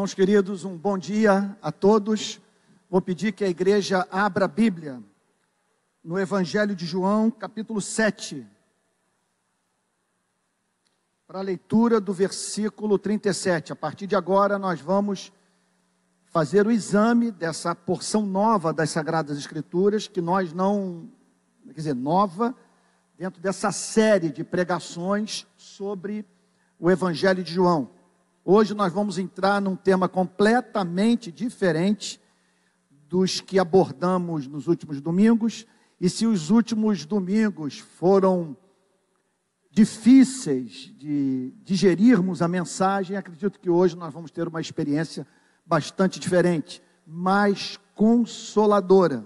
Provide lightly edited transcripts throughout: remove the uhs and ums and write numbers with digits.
Irmãos queridos, um bom dia a todos. Vou pedir que a igreja abra a Bíblia no Evangelho de João, capítulo 7, para a leitura do versículo 37. A partir de agora nós vamos fazer o exame dessa porção nova das Sagradas Escrituras, que nós não, nova, dentro dessa série de pregações sobre o Evangelho de João. Hoje nós vamos entrar num tema completamente diferente dos que abordamos nos últimos domingos. E se os últimos domingos foram difíceis de digerirmos a mensagem, acredito que hoje nós vamos ter uma experiência bastante diferente, mais consoladora.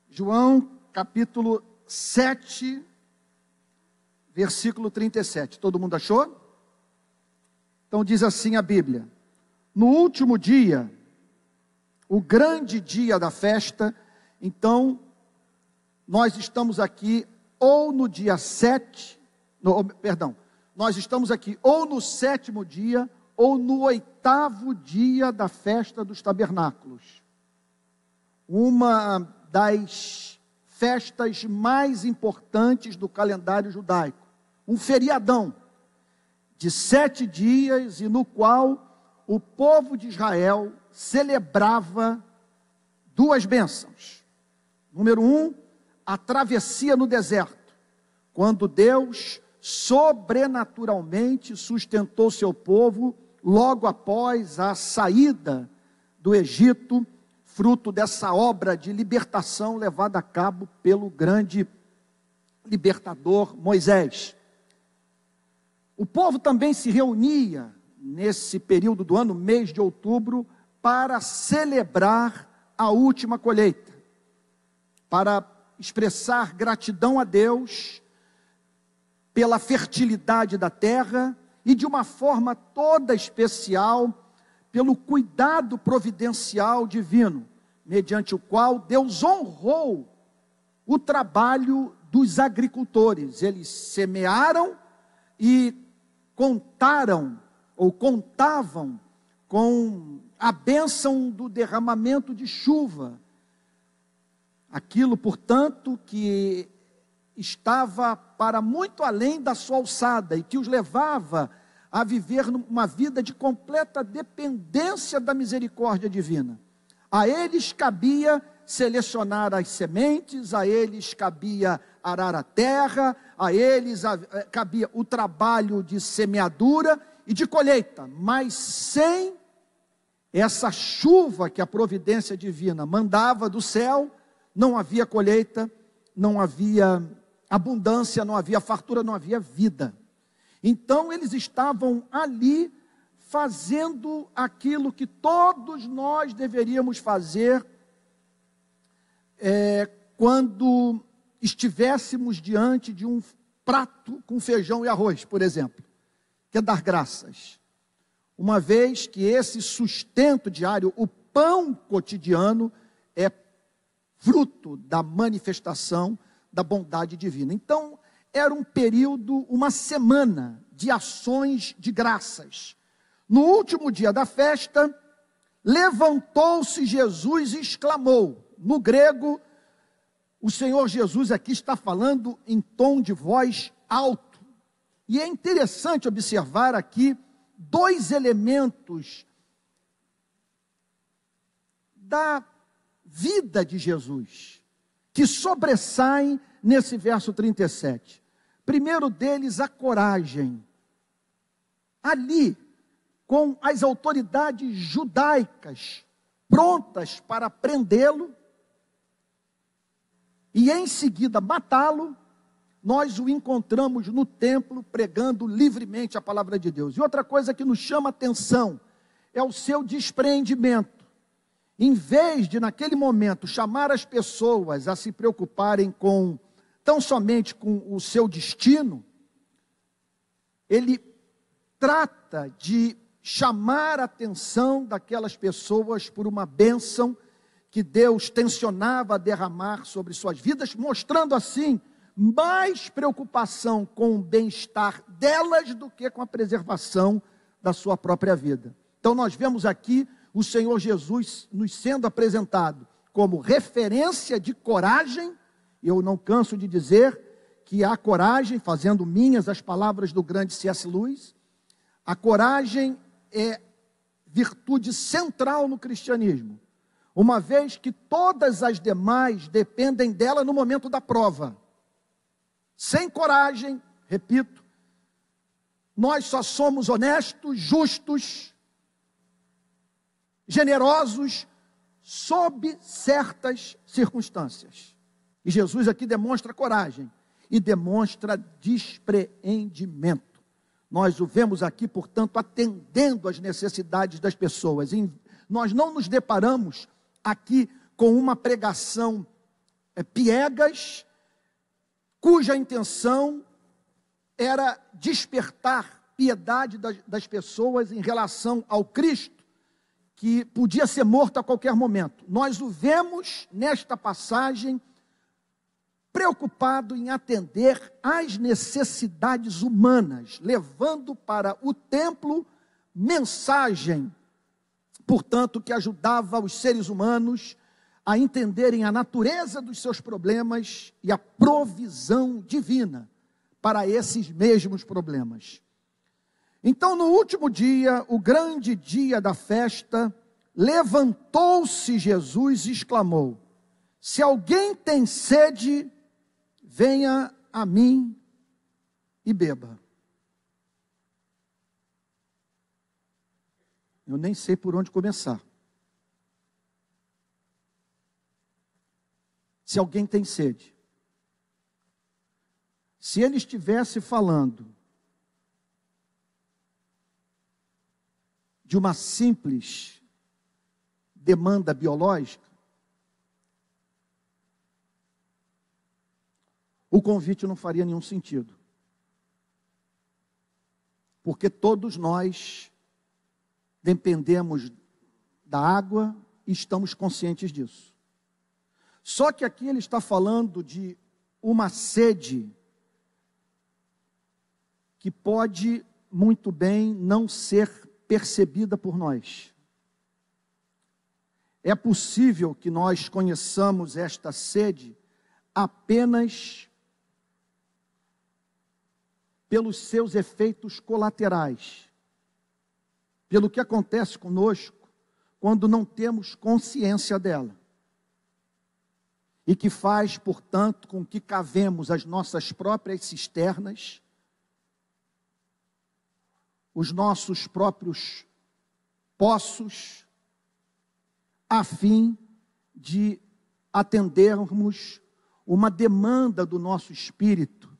João, capítulo 7, versículo 37. Todo mundo achou? Então diz assim a Bíblia: no último dia, o grande dia da festa, então nós estamos aqui ou no dia 7, nós estamos aqui ou no 7º dia, ou no 8º dia da festa dos tabernáculos. Uma das festas mais importantes do calendário judaico. Um feriadão de 7 dias, e no qual o povo de Israel celebrava duas bênçãos. Número 1, a travessia no deserto, quando Deus sobrenaturalmente sustentou seu povo logo após a saída do Egito, fruto dessa obra de libertação levada a cabo pelo grande libertador Moisés. O povo também se reunia nesse período do ano, mês de outubro, para celebrar a última colheita, para expressar gratidão a Deus pela fertilidade da terra e de uma forma toda especial pelo cuidado providencial divino, mediante o qual Deus honrou o trabalho dos agricultores. Eles semearam e contavam com a bênção do derramamento de chuva. Aquilo, portanto, que estava para muito além da sua alçada e que os levava a viver uma vida de completa dependência da misericórdia divina. A eles cabia selecionar as sementes, a eles cabia arar a terra, a eles cabia o trabalho de semeadura e de colheita, mas sem essa chuva que a providência divina mandava do céu, não havia colheita, não havia abundância, não havia fartura, não havia vida. Então eles estavam ali fazendo aquilo que todos nós deveríamos fazer quando estivéssemos diante de um prato com feijão e arroz, por exemplo, que é dar graças. Uma vez que esse sustento diário, o pão cotidiano, é fruto da manifestação da bondade divina. Então, era um período, uma semana de ações de graças. No último dia da festa, levantou-se Jesus e exclamou. No grego, o Senhor Jesus aqui está falando em tom de voz alto. E é interessante observar aqui dois elementos da vida de Jesus, que sobressaem nesse verso 37. Primeiro deles, a coragem. Ali, com as autoridades judaicas prontas para prendê-lo e em seguida matá-lo, nós o encontramos no templo pregando livremente a palavra de Deus. E outra coisa que nos chama a atenção é o seu despreendimento. Em vez de, naquele momento, chamar as pessoas a se preocuparem tão somente com o seu destino, ele trata de chamar a atenção daquelas pessoas por uma bênção que Deus tensionava a derramar sobre suas vidas, mostrando assim mais preocupação com o bem-estar delas do que com a preservação da sua própria vida. Então nós vemos aqui o Senhor Jesus nos sendo apresentado como referência de coragem. Eu não canso de dizer que a coragem, fazendo minhas as palavras do grande C.S. Lewis, a coragem é virtude central no cristianismo, uma vez que todas as demais dependem dela no momento da prova. Sem coragem, repito, nós só somos honestos, justos, generosos, sob certas circunstâncias. E Jesus aqui demonstra coragem e demonstra despreendimento. Nós o vemos aqui, portanto, atendendo às necessidades das pessoas. Nós não nos deparamos aqui com uma pregação piegas, cuja intenção era despertar piedade das pessoas em relação ao Cristo, que podia ser morto a qualquer momento. Nós o vemos nesta passagem preocupado em atender às necessidades humanas, levando para o templo mensagem, portanto, que ajudava os seres humanos a entenderem a natureza dos seus problemas e a provisão divina para esses mesmos problemas. Então, no último dia, o grande dia da festa, levantou-se Jesus e exclamou: se alguém tem sede, venha a mim e beba. Eu nem sei por onde começar. Se alguém tem sede. Se ele estivesse falando de uma simples demanda biológica, o convite não faria nenhum sentido. Porque todos nós dependemos da água e estamos conscientes disso. Só que aqui ele está falando de uma sede que pode muito bem não ser percebida por nós. É possível que nós conheçamos esta sede apenas pelos seus efeitos colaterais, pelo que acontece conosco quando não temos consciência dela. E que faz, portanto, com que cavemos as nossas próprias cisternas, os nossos próprios poços, a fim de atendermos uma demanda do nosso espírito,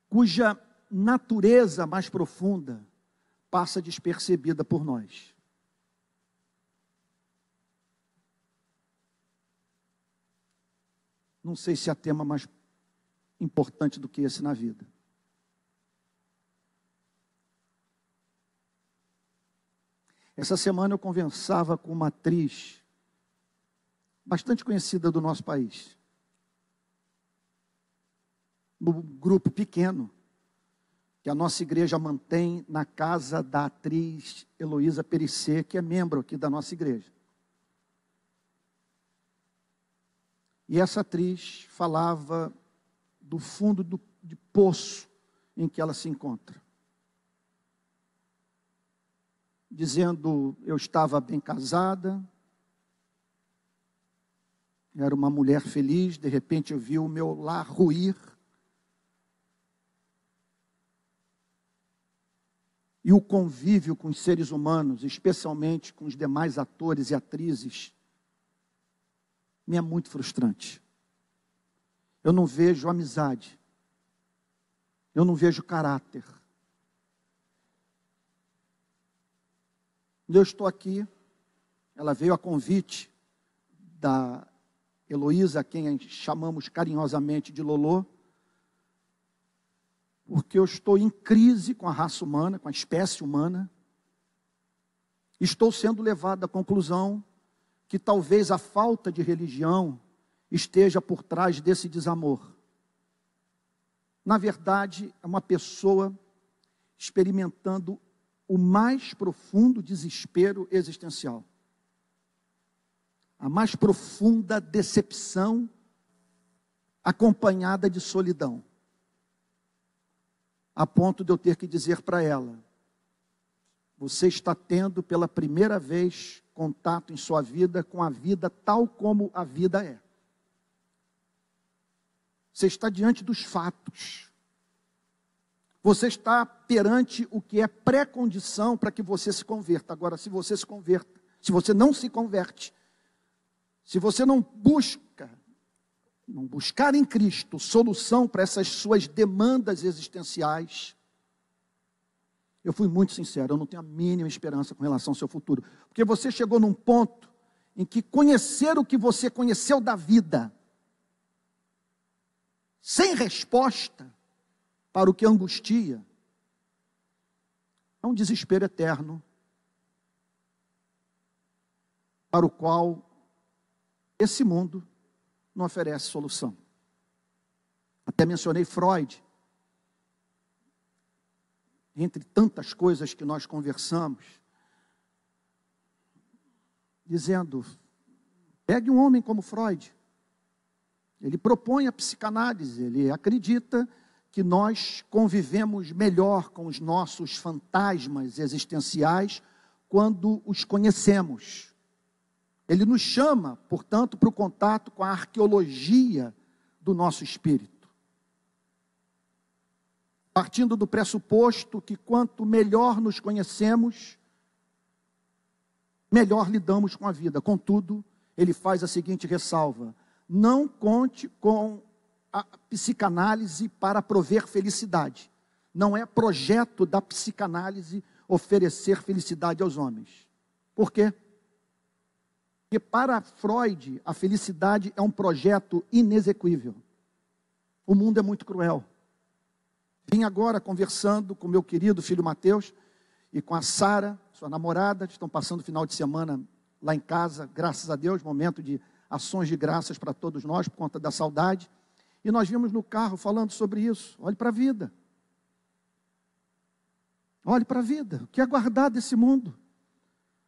cuja natureza mais profunda passa despercebida por nós. Não sei se há tema mais importante do que esse na vida. Essa semana eu conversava com uma atriz bastante conhecida do nosso país. No grupo pequeno que a nossa igreja mantém na casa da atriz Heloísa Perissé, que é membro aqui da nossa igreja. E essa atriz falava do fundo de poço em que ela se encontra. Dizendo, eu estava bem casada, era uma mulher feliz, de repente eu vi o meu lar ruir. E o convívio com os seres humanos, especialmente com os demais atores e atrizes, me é muito frustrante. Eu não vejo amizade. Eu não vejo caráter. Eu estou aqui, ela veio a convite da Heloísa, a quem chamamos carinhosamente de Lolô, porque eu estou em crise com a raça humana, com a espécie humana. Estou sendo levado à conclusão que talvez a falta de religião esteja por trás desse desamor. Na verdade, é uma pessoa experimentando o mais profundo desespero existencial, a mais profunda decepção acompanhada de solidão, a ponto de eu ter que dizer para ela: você está tendo pela primeira vez contato em sua vida com a vida tal como a vida é. Você está diante dos fatos. Você está perante o que é pré-condição para que você se converta. Agora, se você se converta, se você não se converte, se você não buscar em Cristo solução para essas suas demandas existenciais, eu fui muito sincero, eu não tenho a mínima esperança com relação ao seu futuro. Porque você chegou num ponto em que conhecer o que você conheceu da vida, sem resposta para o que angustia, é um desespero eterno, para o qual esse mundo não oferece solução. Até mencionei Freud, entre tantas coisas que nós conversamos, dizendo: pegue um homem como Freud. Ele propõe a psicanálise, ele acredita que nós convivemos melhor com os nossos fantasmas existenciais quando os conhecemos. Ele nos chama, portanto, para o contato com a arqueologia do nosso espírito. Partindo do pressuposto que quanto melhor nos conhecemos, melhor lidamos com a vida. Contudo, ele faz a seguinte ressalva: não conte com a psicanálise para prover felicidade. Não é projeto da psicanálise oferecer felicidade aos homens. Por quê? Porque para Freud, a felicidade é um projeto inexequível. O mundo é muito cruel. Vim agora conversando com meu querido filho Mateus e com a Sara, sua namorada, que estão passando o final de semana lá em casa, graças a Deus, momento de ações de graças para todos nós, por conta da saudade. E nós vimos no carro falando sobre isso. Olhe para a vida. Olhe para a vida. O que é guardar desse mundo?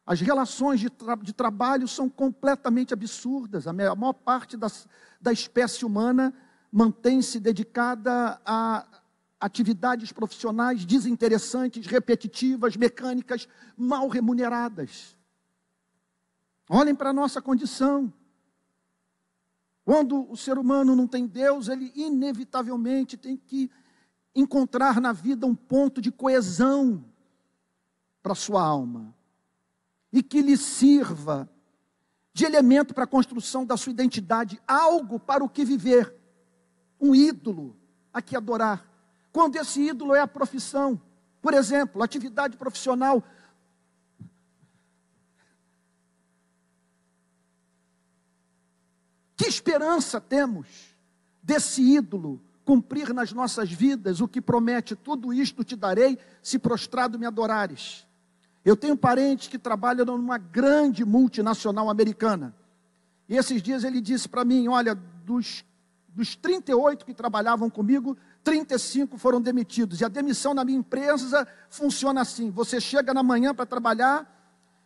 As relações de trabalho são completamente absurdas. A maior parte da espécie humana mantém-se dedicada a atividades profissionais desinteressantes, repetitivas, mecânicas, mal remuneradas. Olhem para a nossa condição. Quando o ser humano não tem Deus, ele inevitavelmente tem que encontrar na vida um ponto de coesão para a sua alma, e que lhe sirva de elemento para a construção da sua identidade, algo para o que viver, um ídolo a que adorar. Quando esse ídolo é a profissão, por exemplo, atividade profissional, que esperança temos desse ídolo cumprir nas nossas vidas o que promete: tudo isto te darei, se prostrado me adorares? Eu tenho parentes que trabalham numa grande multinacional americana, e esses dias ele disse para mim: olha, dos 38 que trabalhavam comigo, 35 foram demitidos, e a demissão na minha empresa funciona assim: você chega na manhã para trabalhar,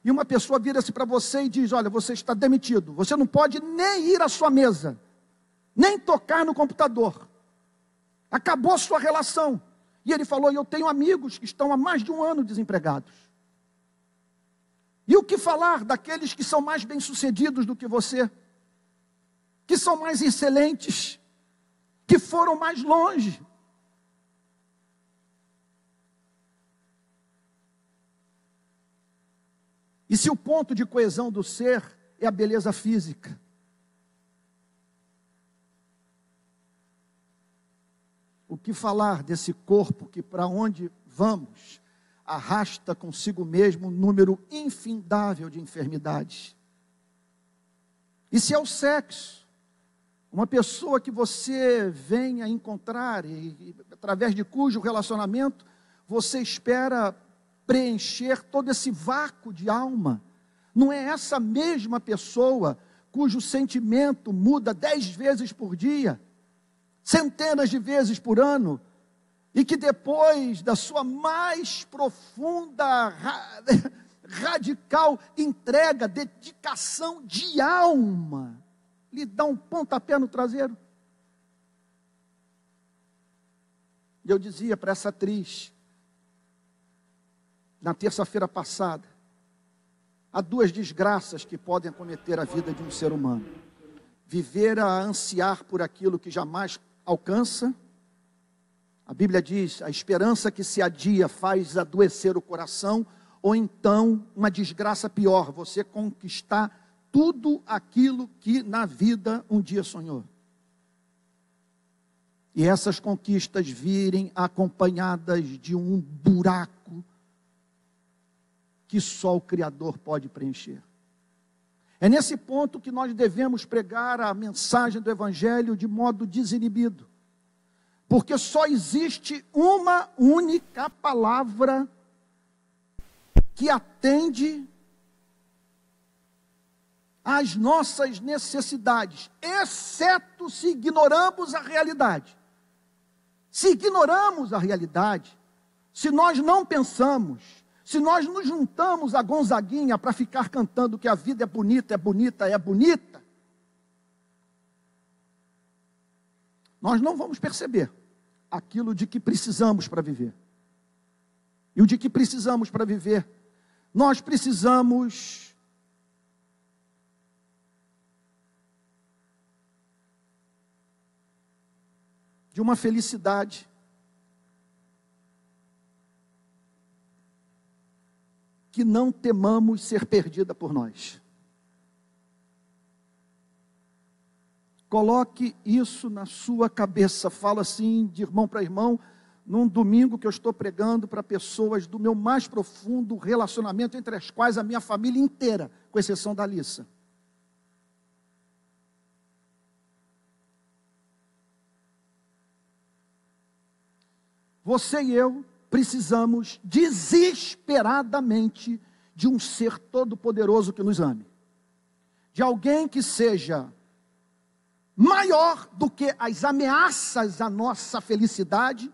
e uma pessoa vira-se para você e diz: olha, você está demitido, você não pode nem ir à sua mesa, nem tocar no computador, acabou a sua relação. E ele falou: eu tenho amigos que estão há mais de um ano desempregados. E o que falar daqueles que são mais bem-sucedidos do que você, que são mais excelentes, que foram mais longe? E se o ponto de coesão do ser é a beleza física, o que falar desse corpo que, para onde vamos, arrasta consigo mesmo um número infindável de enfermidades? E se é o sexo, uma pessoa que você venha encontrar e através de cujo relacionamento você espera preencher todo esse vácuo de alma, não é essa mesma pessoa cujo sentimento muda 10 vezes por dia, centenas de vezes por ano, e que depois da sua mais profunda, radical entrega, dedicação de alma, lhe dá um pontapé no traseiro. E eu dizia para essa atriz, na terça-feira passada, há duas desgraças que podem acometer a vida de um ser humano: viver a ansiar por aquilo que jamais alcança. A Bíblia diz, a esperança que se adia faz adoecer o coração, ou então, uma desgraça pior, você conquistar tudo aquilo que na vida um dia sonhou. E essas conquistas virem acompanhadas de um buraco que só o Criador pode preencher. É nesse ponto que nós devemos pregar a mensagem do Evangelho de modo desinibido. Porque só existe uma única palavra que atende às nossas necessidades, exceto se ignoramos a realidade. Se ignoramos a realidade, se nós não pensamos, se nós nos juntamos a Gonzaguinha para ficar cantando que a vida é bonita, é bonita, é bonita, nós não vamos perceber aquilo de que precisamos para viver. E o de que precisamos para viver, nós precisamos de uma felicidade que não temamos ser perdida por nós. Coloque isso na sua cabeça. Falo assim de irmão para irmão, num domingo que eu estou pregando para pessoas do meu mais profundo relacionamento, entre as quais a minha família inteira, com exceção da Alissa. Você e eu precisamos desesperadamente de um ser todo-poderoso que nos ame. De alguém que seja maior do que as ameaças à nossa felicidade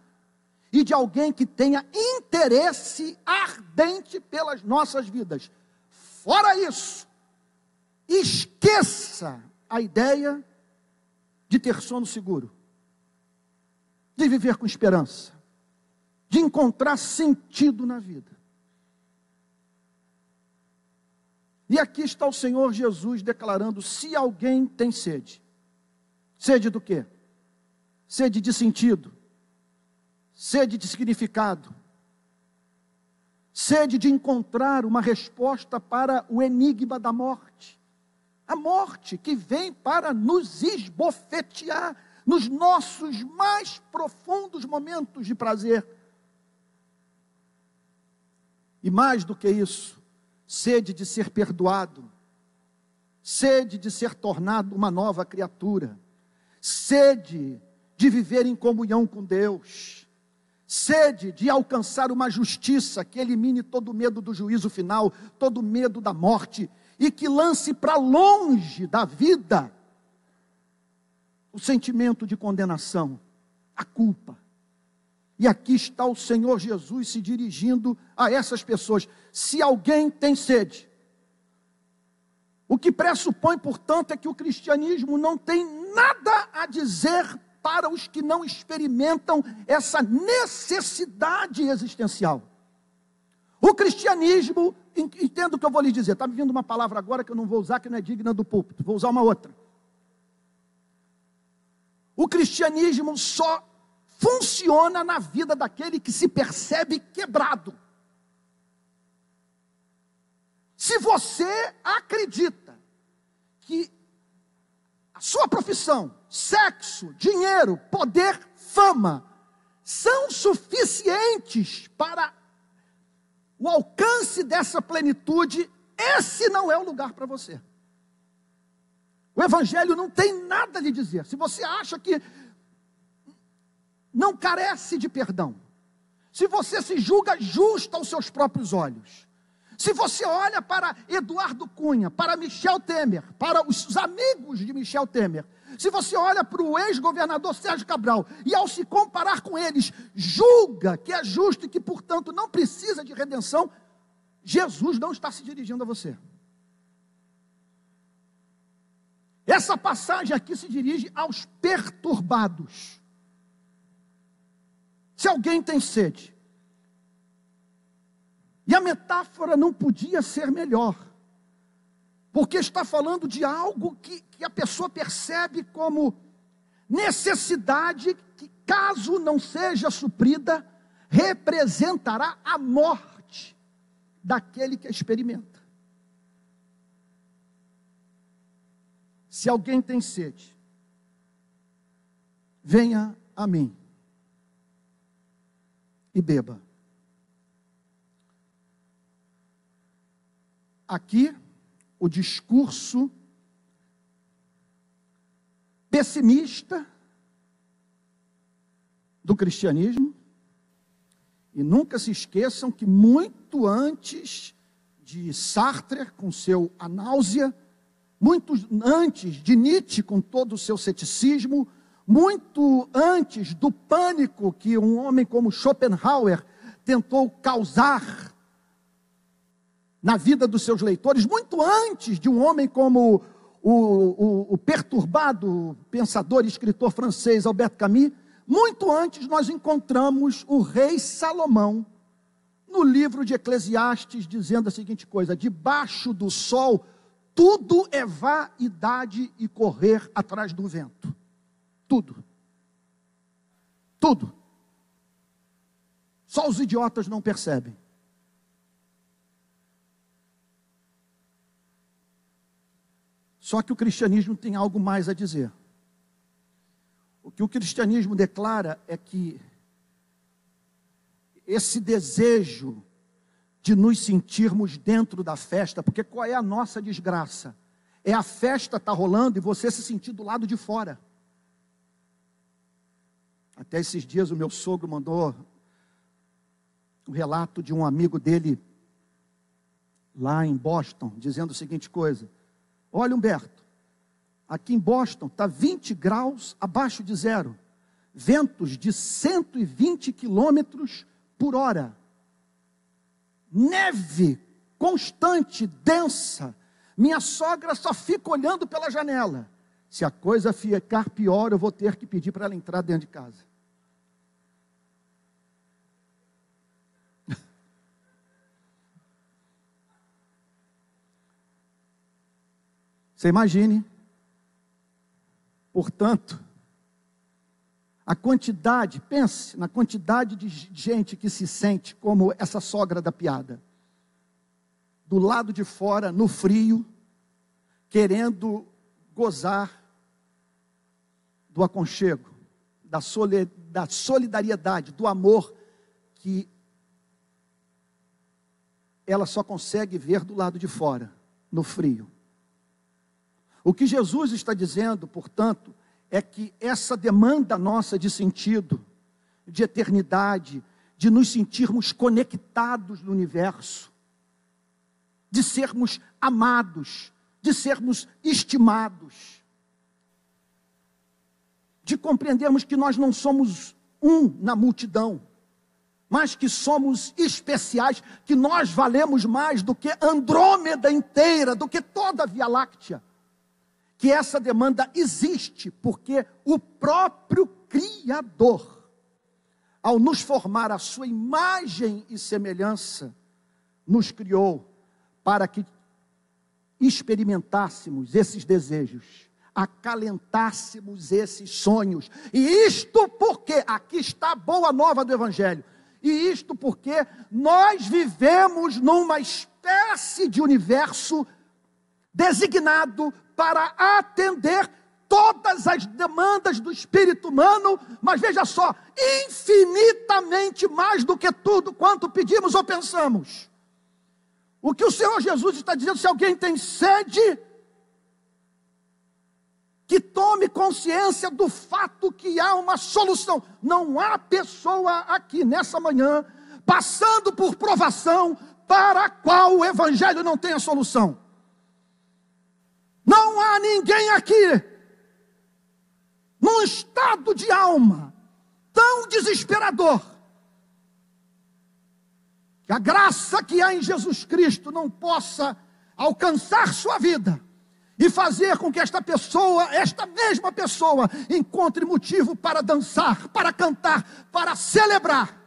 e de alguém que tenha interesse ardente pelas nossas vidas. Fora isso, esqueça a ideia de ter sono seguro, de viver com esperança, de encontrar sentido na vida. E aqui está o Senhor Jesus declarando: se alguém tem sede. Sede do quê? Sede de sentido, sede de significado, sede de encontrar uma resposta para o enigma da morte. A morte que vem para nos esbofetear nos nossos mais profundos momentos de prazer. E mais do que isso, sede de ser perdoado, sede de ser tornado uma nova criatura, sede de viver em comunhão com Deus, sede de alcançar uma justiça que elimine todo medo do juízo final, todo medo da morte, e que lance para longe da vida o sentimento de condenação, a culpa. E aqui está o Senhor Jesus se dirigindo a essas pessoas: se alguém tem sede. O que pressupõe, portanto, é que o cristianismo não tem nada a dizer para os que não experimentam essa necessidade existencial. O cristianismo, entendo o que eu vou lhe dizer, está me vindo uma palavra agora que eu não vou usar, que não é digna do púlpito, vou usar uma outra. O cristianismo só funciona na vida daquele que se percebe quebrado. Se você acredita que a sua profissão, sexo, dinheiro, poder, fama, são suficientes para o alcance dessa plenitude, esse não é o lugar para você. O Evangelho não tem nada a lhe dizer. Se você acha que não carece de perdão, se você se julga justo aos seus próprios olhos, se você olha para Eduardo Cunha, para Michel Temer, para os amigos de Michel Temer, Se você olha para o ex-governador Sérgio Cabral e ao se comparar com eles, julga que é justo e que, portanto, não precisa de redenção, Jesus não está se dirigindo a você. Essa passagem aqui se dirige aos perturbados. Se alguém tem sede, e a metáfora não podia ser melhor, porque está falando de algo que a pessoa percebe como necessidade que, caso não seja suprida, representará a morte daquele que a experimenta. Se alguém tem sede, venha a mim e beba. Aqui, o discurso pessimista do cristianismo, e nunca se esqueçam que muito antes de Sartre com seu A Náusea, muito antes de Nietzsche com todo o seu ceticismo, muito antes do pânico que um homem como Schopenhauer tentou causar na vida dos seus leitores, muito antes de um homem como o perturbado pensador e escritor francês Albert Camus, muito antes nós encontramos o rei Salomão no livro de Eclesiastes dizendo a seguinte coisa: debaixo do sol tudo é vaidade e correr atrás do vento. Tudo. Tudo. Só os idiotas não percebem. Só que o cristianismo tem algo mais a dizer. O que o cristianismo declara é que esse desejo de nos sentirmos dentro da festa, porque qual é a nossa desgraça? É a festa estar rolando e você se sentir do lado de fora. Até esses dias o meu sogro mandou um relato de um amigo dele lá em Boston, dizendo a seguinte coisa: olha, Humberto, aqui em Boston está 20 graus abaixo de zero, ventos de 120 quilômetros por hora, neve constante, densa. Minha sogra só fica olhando pela janela. Se a coisa ficar pior, eu vou ter que pedir para ela entrar dentro de casa. Você imagine, portanto, a quantidade, pense na quantidade de gente que se sente como essa sogra da piada, do lado de fora, no frio, querendo gozar do aconchego, da solidariedade, do amor que ela só consegue ver do lado de fora, no frio. O que Jesus está dizendo, portanto, é que essa demanda nossa de sentido, de eternidade, de nos sentirmos conectados no universo, de sermos amados, de sermos estimados, de compreendermos que nós não somos um na multidão, mas que somos especiais, que nós valemos mais do que Andrômeda inteira, do que toda a Via Láctea. Que essa demanda existe, porque o próprio Criador, ao nos formar a sua imagem e semelhança, nos criou para que experimentássemos esses desejos, acalentássemos esses sonhos. E isto porque, aqui está a boa nova do Evangelho, e isto porque nós vivemos numa espécie de universo designado para atender todas as demandas do espírito humano, mas veja só, infinitamente mais do que tudo quanto pedimos ou pensamos. O que o Senhor Jesus está dizendo: se alguém tem sede, que tome consciência do fato que há uma solução. Não há pessoa aqui nessa manhã passando por provação para a qual o Evangelho não tenha solução. Não há ninguém aqui num estado de alma tão desesperador, que a graça que há em Jesus Cristo não possa alcançar sua vida e fazer com que esta mesma pessoa, encontre motivo para dançar, para cantar, para celebrar.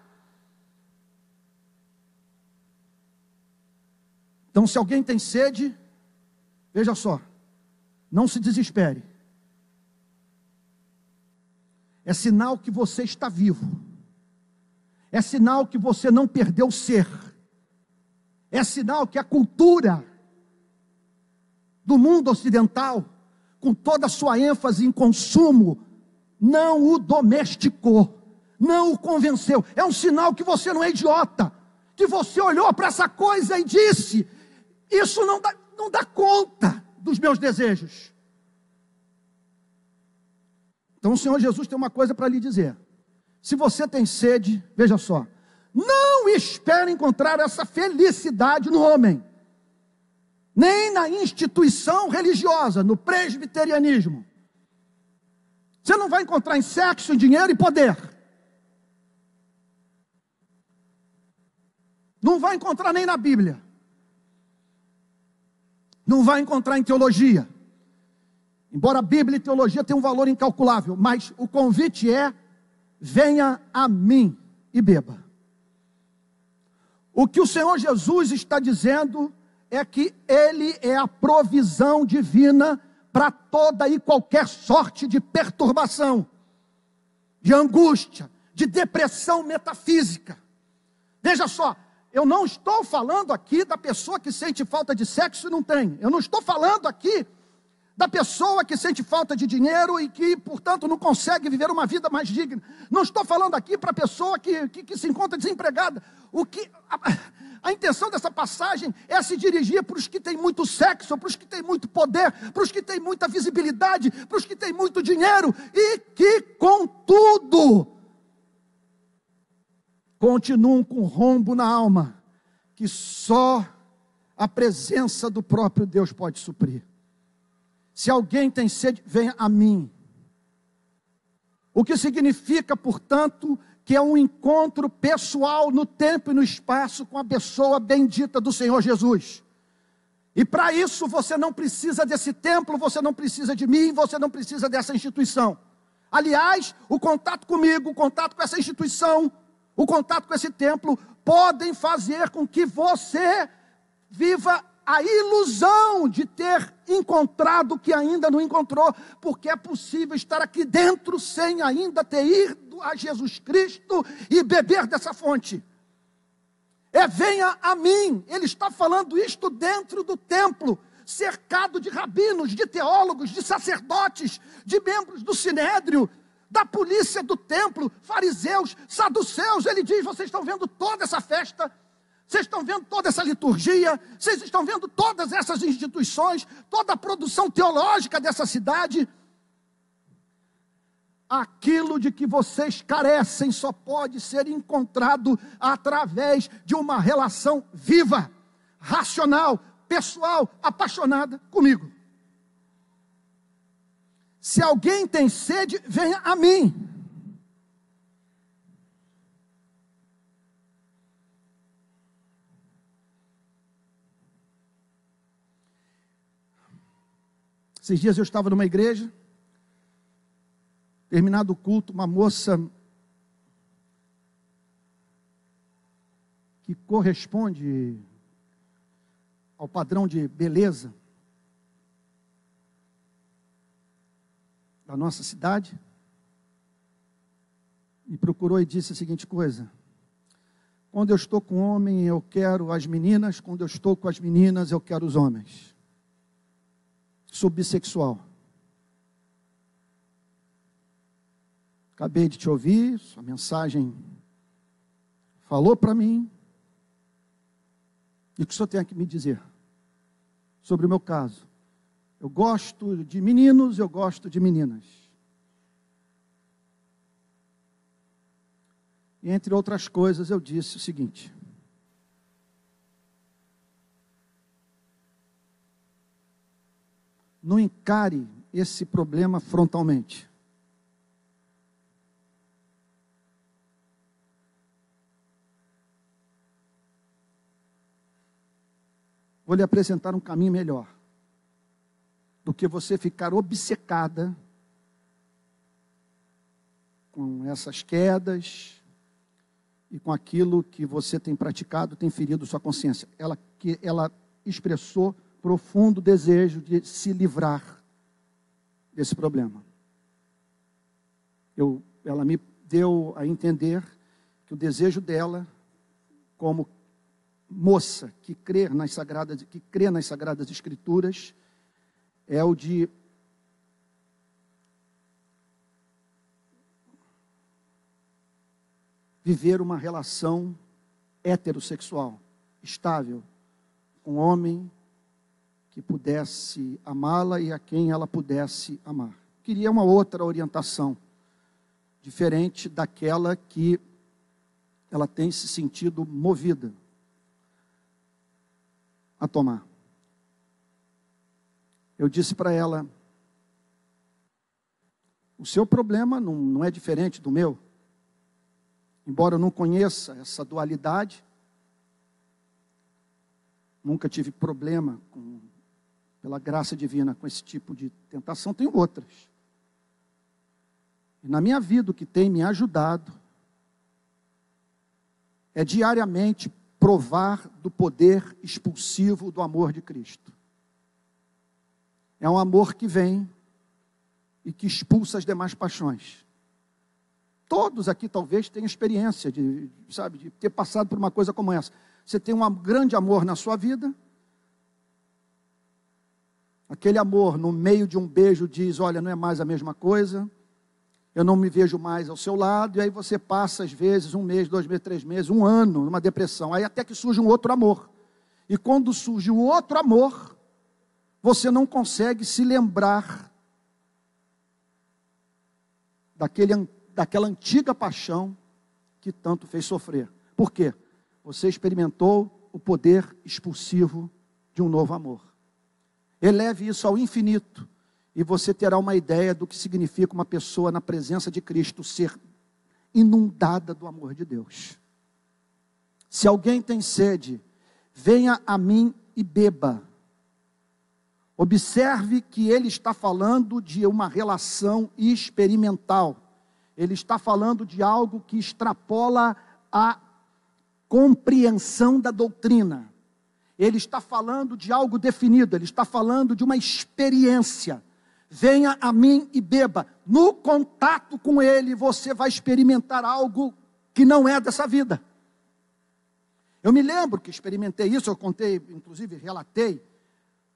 Então, se alguém tem sede, veja só, não se desespere. É sinal que você está vivo. É sinal que você não perdeu o ser. É sinal que a cultura do mundo ocidental, com toda a sua ênfase em consumo, não o domesticou, não o convenceu. É um sinal que você não é idiota, que você olhou para essa coisa e disse: isso não dá conta dos meus desejos. Então o Senhor Jesus tem uma coisa para lhe dizer: se você tem sede, veja só, não espere encontrar essa felicidade no homem, nem na instituição religiosa, no presbiterianismo. Você não vai encontrar em sexo, em dinheiro e poder. Não vai encontrar nem na Bíblia. Não vai encontrar em teologia. Embora a Bíblia e teologia tenham um valor incalculável, mas o convite é: venha a mim e beba. O que o Senhor Jesus está dizendo é que Ele é a provisão divina para toda e qualquer sorte de perturbação, de angústia, de depressão metafísica. Veja só, eu não estou falando aqui da pessoa que sente falta de sexo e não tem. Eu não estou falando aqui da pessoa que sente falta de dinheiro e que, portanto, não consegue viver uma vida mais digna. Não estou falando aqui para a pessoa que se encontra desempregada. A intenção dessa passagem é se dirigir para os que têm muito sexo, para os que têm muito poder, para os que têm muita visibilidade, para os que têm muito dinheiro e que, contudo, continuam com rombo na alma, que só a presença do próprio Deus pode suprir. Se alguém tem sede, venha a mim. O que significa, portanto, que é um encontro pessoal no tempo e no espaço com a pessoa bendita do Senhor Jesus. E para isso você não precisa desse templo, você não precisa de mim, você não precisa dessa instituição. Aliás, o contato comigo, o contato com essa instituição, o contato com esse templo, podem fazer com que você viva a ilusão de ter encontrado o que ainda não encontrou, porque é possível estar aqui dentro sem ainda ter ido a Jesus Cristo e beber dessa fonte. Venha a mim. Ele está falando isto dentro do templo, cercado de rabinos, de teólogos, de sacerdotes, de membros do sinédrio, da polícia do templo, fariseus, saduceus. Ele diz: vocês estão vendo toda essa festa, vocês estão vendo toda essa liturgia, vocês estão vendo todas essas instituições, toda a produção teológica dessa cidade. Aquilo de que vocês carecem só pode ser encontrado através de uma relação viva, racional, pessoal, apaixonada comigo. Se alguém tem sede, venha a mim. Esses dias eu estava numa igreja, terminado o culto, uma moça que corresponde ao padrão de beleza da nossa cidade, me procurou e disse a seguinte coisa: quando eu estou com homem, eu quero as meninas; quando eu estou com as meninas, eu quero os homens. Sou bissexual. Acabei de te ouvir, sua mensagem falou para mim. E o que o senhor tem que me dizer sobre o meu caso? Eu gosto de meninos, eu gosto de meninas. E entre outras coisas eu disse o seguinte: não encare esse problema frontalmente. vou lhe apresentar um caminho melhor do que você ficar obcecada com essas quedas e com aquilo que você tem praticado, tem ferido sua consciência. Ela expressou profundo desejo de se livrar desse problema. Ela me deu a entender que o desejo dela, como moça que crê nas Sagradas Escrituras, é o de viver uma relação heterossexual, estável, com um homem que pudesse amá-la e a quem ela pudesse amar. Queria uma outra orientação, diferente daquela que ela tem se sentido movida a tomar. Eu disse para ela, o seu problema não é diferente do meu. Embora eu não conheça essa dualidade, nunca tive problema, pela graça divina, com esse tipo de tentação, tenho outras. E na minha vida, o que tem me ajudado é diariamente provar do poder expulsivo do amor de Cristo. É um amor que vem e que expulsa as demais paixões. Todos aqui talvez tenham experiência de ter passado por uma coisa como essa. Você tem um grande amor na sua vida. Aquele amor, no meio de um beijo, diz, olha, não é mais a mesma coisa. Eu não me vejo mais ao seu lado. E aí você passa, às vezes, 1 mês, 2 meses, 3 meses, 1 ano, numa depressão. Aí até que surge um outro amor. E quando surge o outro amor, você não consegue se lembrar daquela antiga paixão que tanto fez sofrer. Por quê? Você experimentou o poder expulsivo de um novo amor. Eleve isso ao infinito e você terá uma ideia do que significa uma pessoa na presença de Cristo ser inundada do amor de Deus. Se alguém tem sede, venha a mim e beba. Observe que ele está falando de uma relação experimental. Ele está falando de algo que extrapola a compreensão da doutrina. Ele está falando de algo definido, ele está falando de uma experiência. Venha a mim e beba. No contato com ele, você vai experimentar algo que não é dessa vida. Eu me lembro que experimentei isso, eu contei, inclusive relatei,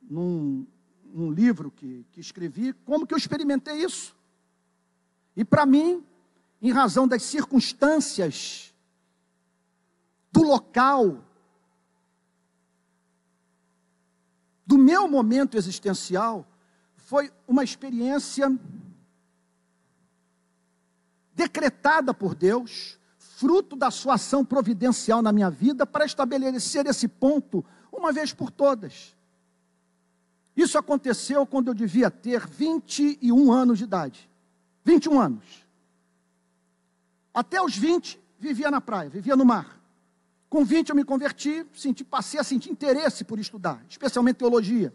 num livro que escrevi, como que eu experimentei isso. E para mim, em razão das circunstâncias, do local, do meu momento existencial, foi uma experiência decretada por Deus, fruto da sua ação providencial na minha vida, para estabelecer esse ponto, uma vez por todas. Isso aconteceu quando eu devia ter 21 anos de idade. 21 anos. Até os 20, vivia na praia, vivia no mar. Com 20 eu me converti, passei a sentir interesse por estudar, especialmente teologia.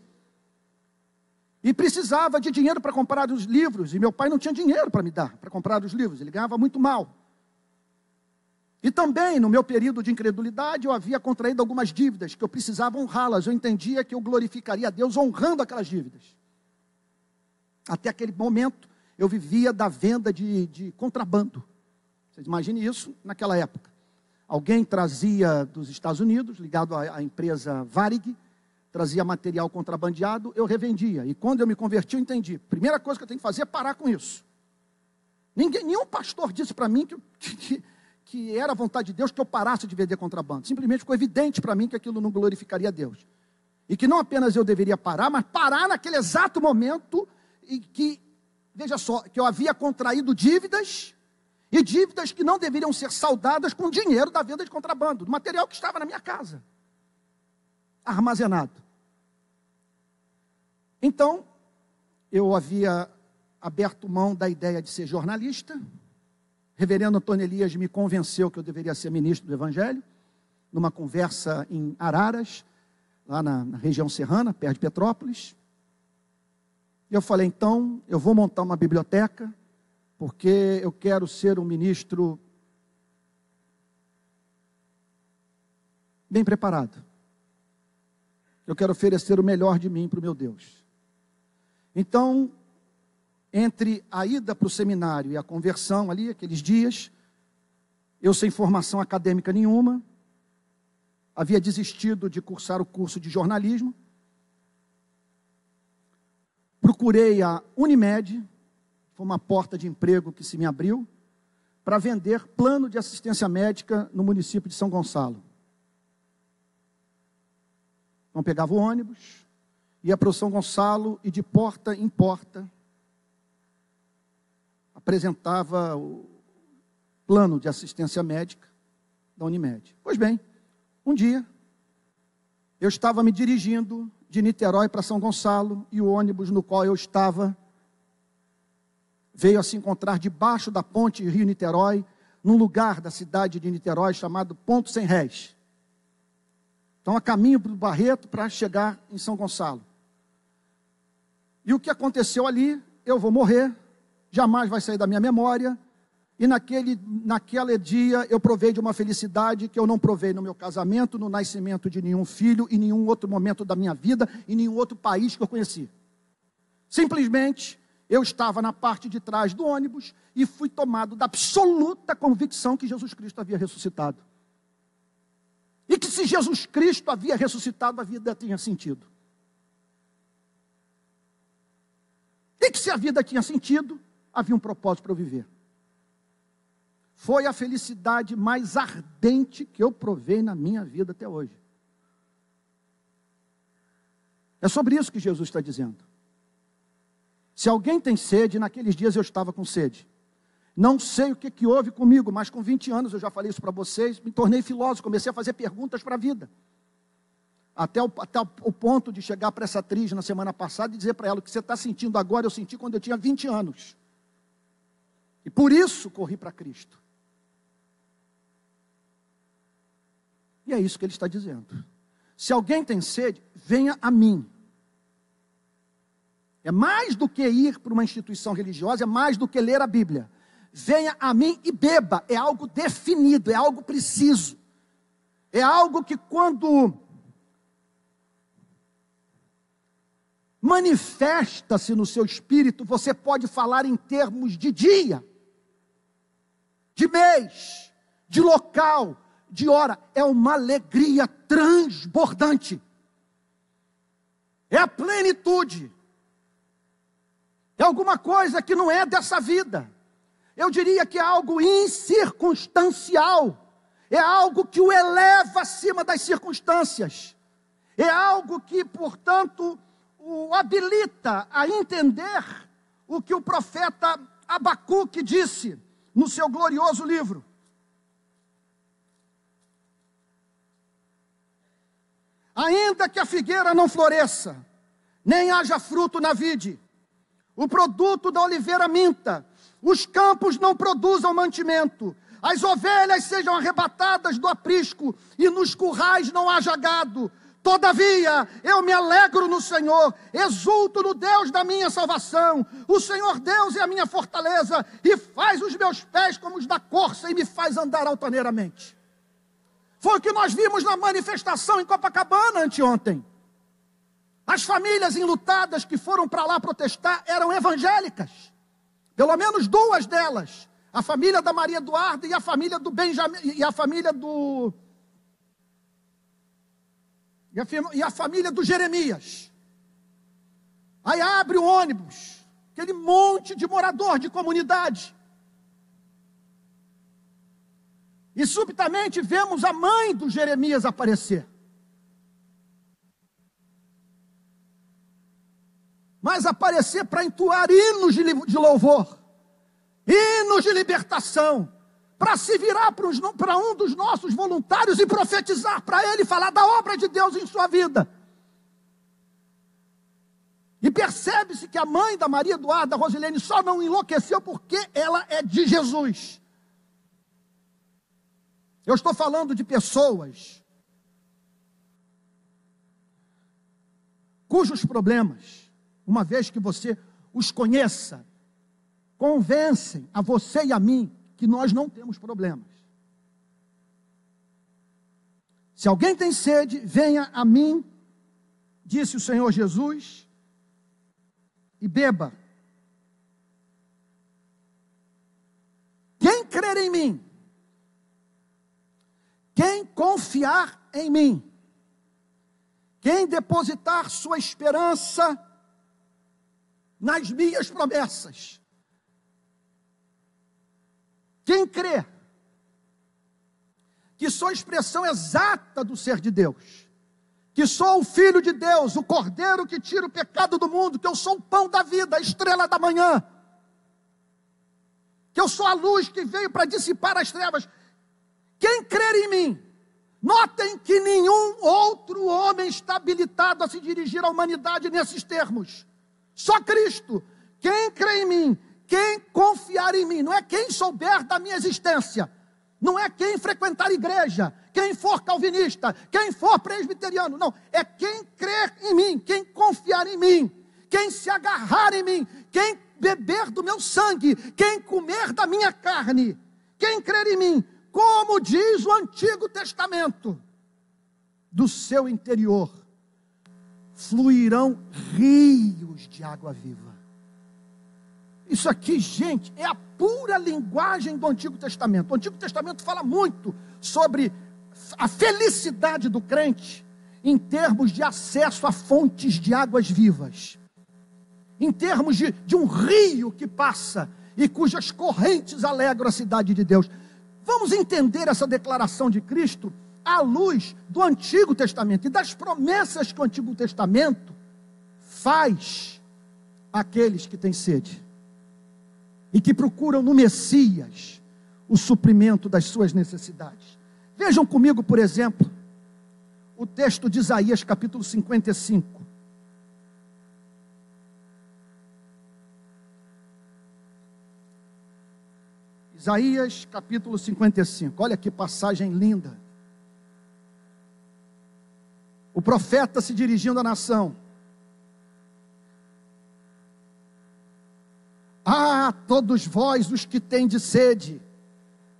E precisava de dinheiro para comprar os livros, e meu pai não tinha dinheiro para me dar, para comprar os livros, ele ganhava muito mal. E também, no meu período de incredulidade, eu havia contraído algumas dívidas, que eu precisava honrá-las, eu entendia que eu glorificaria a Deus honrando aquelas dívidas. Até aquele momento, eu vivia da venda de contrabando. Vocês imaginem isso naquela época. Alguém trazia dos Estados Unidos, ligado à empresa Varig, trazia material contrabandeado, eu revendia. E quando eu me converti, eu entendi. Primeira coisa que eu tenho que fazer é parar com isso. Nenhum pastor disse para mim que era a vontade de Deus que eu parasse de vender contrabando. Simplesmente ficou evidente para mim que aquilo não glorificaria a Deus. E que não apenas eu deveria parar, mas parar naquele exato momento em que, veja só, que eu havia contraído dívidas, e dívidas que não deveriam ser saldadas com dinheiro da venda de contrabando, do material que estava na minha casa, armazenado. Então, eu havia aberto mão da ideia de ser jornalista. Reverendo Antônio Elias me convenceu que eu deveria ser ministro do Evangelho, numa conversa em Araras. lá na região serrana, perto de Petrópolis. E eu falei, então, eu vou montar uma biblioteca, porque eu quero ser um ministro bem preparado. Eu quero oferecer o melhor de mim para o meu Deus. Então, entre a ida para o seminário e a conversão ali, aqueles dias, eu sem formação acadêmica nenhuma, havia desistido de cursar o curso de jornalismo, procurei a Unimed, foi uma porta de emprego que se me abriu, para vender plano de assistência médica no município de São Gonçalo. Então pegava o ônibus, ia para o São Gonçalo e de porta em porta apresentava o plano de assistência médica da Unimed. Pois bem, um dia eu estava me dirigindo de Niterói para São Gonçalo e o ônibus no qual eu estava veio a se encontrar debaixo da ponte Rio-Niterói, num lugar da cidade de Niterói chamado Ponto Sem Réis. Então, a caminho do Barreto para chegar em São Gonçalo. E o que aconteceu ali, eu vou morrer, jamais vai sair da minha memória, e naquele dia eu provei de uma felicidade que eu não provei no meu casamento, no nascimento de nenhum filho, em nenhum outro momento da minha vida, em nenhum outro país que eu conheci. Simplesmente, eu estava na parte de trás do ônibus e fui tomado da absoluta convicção que Jesus Cristo havia ressuscitado. E que se Jesus Cristo havia ressuscitado, a vida tinha sentido. E que se a vida tinha sentido, havia um propósito para eu viver. Foi a felicidade mais ardente que eu provei na minha vida até hoje. É sobre isso que Jesus está dizendo. Se alguém tem sede, naqueles dias eu estava com sede. Não sei o que houve comigo, mas com 20 anos, eu já falei isso para vocês, me tornei filósofo, comecei a fazer perguntas para a vida. Até o ponto de chegar para essa atriz na semana passada e dizer para ela: o que você está sentindo agora, eu senti quando eu tinha 20 anos. E por isso corri para Cristo. E é isso que ele está dizendo. Se alguém tem sede, venha a mim. É mais do que ir para uma instituição religiosa, é mais do que ler a Bíblia. Venha a mim e beba, é algo definido, é algo preciso. É algo que quando manifesta-se no seu espírito, você pode falar em termos de dia, de mês, de local, de hora. É uma alegria transbordante. É a plenitude. É alguma coisa que não é dessa vida. Eu diria que é algo incircunstancial. É algo que o eleva acima das circunstâncias. É algo que, portanto, o habilita a entender o que o profeta Abacuque disse no seu glorioso livro. Ainda que a figueira não floresça, nem haja fruto na vide, o produto da oliveira minta, os campos não produzam mantimento, as ovelhas sejam arrebatadas do aprisco, e nos currais não haja gado. Todavia, eu me alegro no Senhor, exulto no Deus da minha salvação. O Senhor Deus é a minha fortaleza, e faz os meus pés como os da corça, e me faz andar altaneiramente. Foi o que nós vimos na manifestação em Copacabana anteontem. As famílias enlutadas que foram para lá protestar eram evangélicas. Pelo menos duas delas. A família da Maria Eduarda e a família do Benjamin, e a família do Jeremias. Aí abre o ônibus, aquele monte de morador de comunidade. E subitamente vemos a mãe do Jeremias aparecer. Mas aparecer para entoar hinos de louvor, hinos de libertação, para se virar para um dos nossos voluntários e profetizar para ele, falar da obra de Deus em sua vida. E percebe-se que a mãe da Maria Eduarda, Rosilene, só não enlouqueceu porque ela é de Jesus. Eu estou falando de pessoas cujos problemas, uma vez que você os conheça, convencem a você e a mim que nós não temos problemas. Se alguém tem sede, venha a mim, disse o Senhor Jesus, e beba. Quem crer em mim, quem confiar em mim, quem depositar sua esperança nas minhas promessas, quem crê que sou a expressão exata do ser de Deus, que sou o Filho de Deus, o Cordeiro que tira o pecado do mundo, que eu sou o pão da vida, a estrela da manhã, que eu sou a luz que veio para dissipar as trevas. Quem crer em mim, notem que nenhum outro homem está habilitado a se dirigir à humanidade nesses termos, só Cristo. Quem crê em mim, quem confiar em mim, não é quem souber da minha existência, não é quem frequentar igreja, quem for calvinista, quem for presbiteriano, não, é quem crer em mim, quem confiar em mim, quem se agarrar em mim, quem beber do meu sangue, quem comer da minha carne, quem crer em mim, como diz o Antigo Testamento, do seu interior fluirão rios de água viva. Isso aqui, gente, é a pura linguagem do Antigo Testamento. O Antigo Testamento fala muito sobre a felicidade do crente em termos de acesso a fontes de águas vivas, em termos de um rio que passa e cujas correntes alegram a cidade de Deus. Vamos entender essa declaração de Cristo à luz do Antigo Testamento e das promessas que o Antigo Testamento faz àqueles que têm sede e que procuram no Messias o suprimento das suas necessidades. Vejam comigo, por exemplo, o texto de Isaías, capítulo 55. Isaías, capítulo 55. Olha que passagem linda. O profeta se dirigindo à nação. Ah, todos vós os que tendes sede,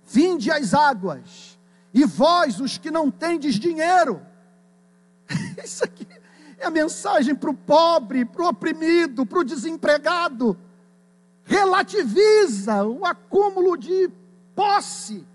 vinde às águas, e vós os que não tendes dinheiro. Isso aqui é a mensagem para o pobre, para o oprimido, para o desempregado. Relativiza o acúmulo de posse.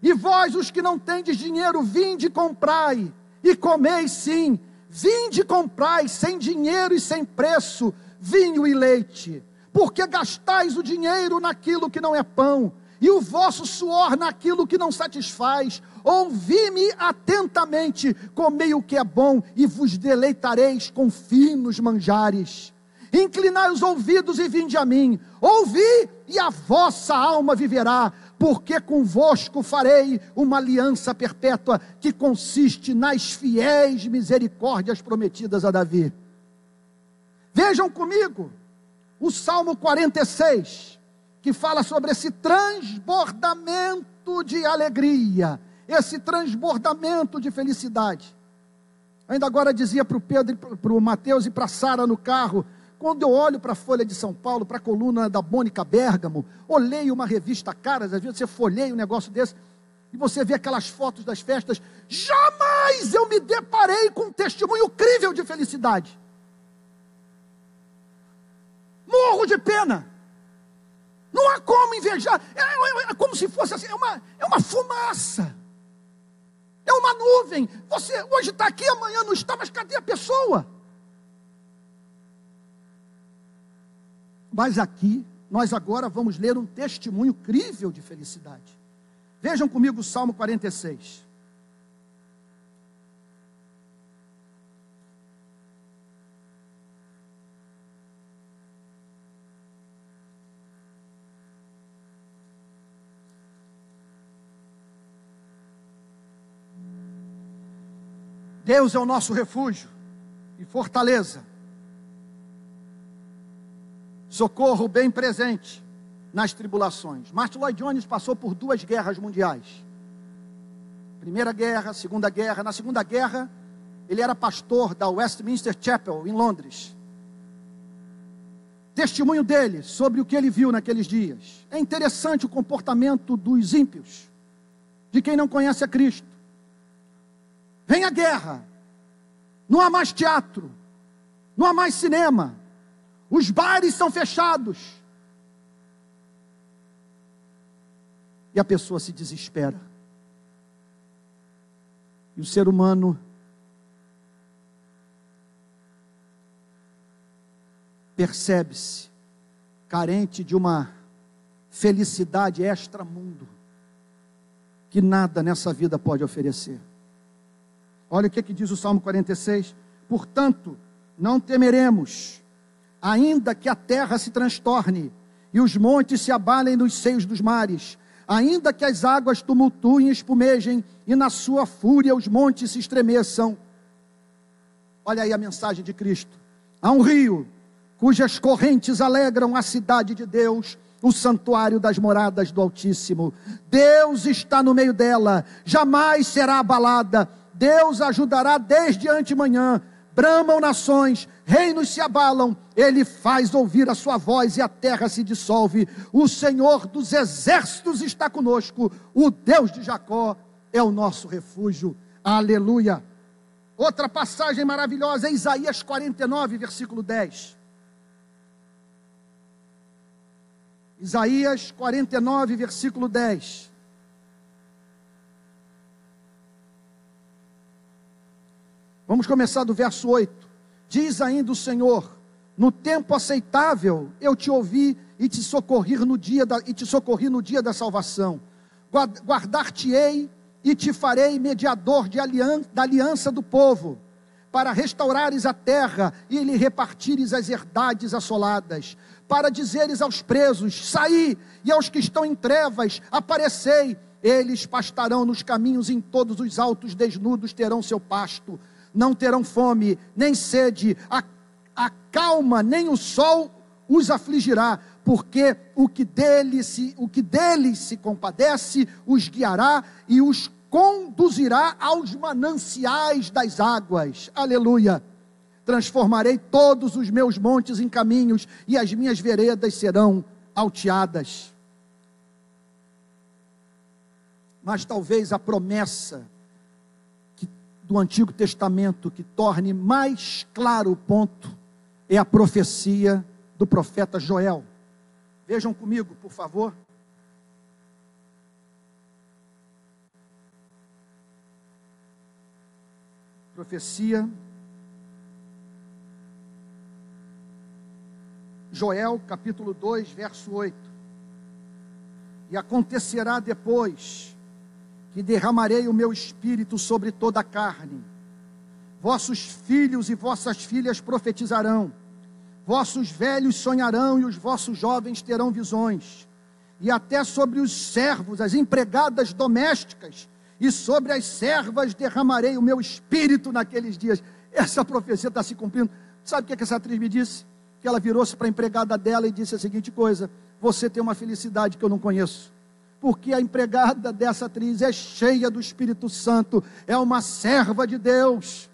E vós os que não tendes dinheiro, vinde e comprai, e comeis sim. Vinde e comprai, sem dinheiro e sem preço, vinho e leite. Porque gastais o dinheiro naquilo que não é pão, e o vosso suor naquilo que não satisfaz. Ouvi-me atentamente, comei o que é bom, e vos deleitareis com finos manjares. Inclinai os ouvidos e vinde a mim. Ouvi, e a vossa alma viverá, porque convosco farei uma aliança perpétua, que consiste nas fiéis misericórdias prometidas a Davi. Vejam comigo o Salmo 46, que fala sobre esse transbordamento de alegria, esse transbordamento de felicidade. Ainda agora dizia para o Pedro, para o Mateus e para a Sara no carro, quando eu olho para a Folha de São Paulo, para a coluna da Mônica Bergamo, olhei uma revista Caras, às vezes você folheia um negócio desse, e você vê aquelas fotos das festas, jamais eu me deparei com um testemunho crível de felicidade. Morro de pena. Não há como invejar. É como se fosse assim, é uma fumaça. É uma nuvem. Você hoje está aqui, amanhã não está, mas cadê a pessoa? Mas aqui, nós agora vamos ler um testemunho crível de felicidade. Vejam comigo o Salmo 46. Deus é o nosso refúgio e fortaleza, socorro bem presente nas tribulações. Martin Lloyd Jones passou por 2 guerras mundiais. Primeira guerra, Segunda Guerra. Na Segunda Guerra, Ele era pastor da Westminster Chapel, em Londres. Testemunho dele sobre o que ele viu naqueles dias. É interessante o comportamento dos ímpios, de quem não conhece a Cristo. Vem a guerra, não há mais teatro, não há mais cinema, os bares são fechados. E a pessoa se desespera. E o ser humano percebe-se carente de uma felicidade extramundo que nada nessa vida pode oferecer. Olha o que diz o Salmo 46. Portanto, não temeremos, ainda que a terra se transtorne e os montes se abalem nos seios dos mares, ainda que as águas tumultuem e espumejem e na sua fúria os montes se estremeçam. Olha aí a mensagem de Cristo. Há um rio cujas correntes alegram a cidade de Deus, o santuário das moradas do Altíssimo. Deus está no meio dela, jamais será abalada. Deus ajudará desde antemanhã. Bramam nações, reinos se abalam, Ele faz ouvir a sua voz e a terra se dissolve. O Senhor dos exércitos está conosco, o Deus de Jacó é o nosso refúgio. Aleluia. Outra passagem maravilhosa é Isaías 49, versículo 10. Isaías 49, versículo 10. Vamos começar do verso 8. Diz ainda o Senhor: no tempo aceitável eu te ouvi e te socorri no dia da salvação. Guardar-te-ei e te farei mediador da aliança do povo, para restaurares a terra e lhe repartires as herdades assoladas, para dizeres aos presos: saí, e aos que estão em trevas: aparecei. Eles pastarão nos caminhos, em todos os altos desnudos terão seu pasto. Não terão fome, nem sede, a calma, nem o sol os afligirá, porque o que deles se compadece, os guiará e os conduzirá aos mananciais das águas. Aleluia. Transformarei todos os meus montes em caminhos, e as minhas veredas serão alteadas. Mas talvez a promessa do Antigo Testamento que torne mais claro o ponto é a profecia do profeta Joel. Vejam comigo, por favor. Profecia Joel, capítulo 2, verso 8. E acontecerá depois que derramarei o meu espírito sobre toda a carne. Vossos filhos e vossas filhas profetizarão, vossos velhos sonharão e os vossos jovens terão visões. E até sobre os servos, as empregadas domésticas e sobre as servas derramarei o meu espírito naqueles dias. Essa profecia está se cumprindo. Sabe o que essa atriz me disse? Que ela virou-se para a empregada dela e disse a seguinte coisa: você tem uma felicidade que eu não conheço. Porque a empregada dessa atriz é cheia do Espírito Santo, é uma serva de Deus,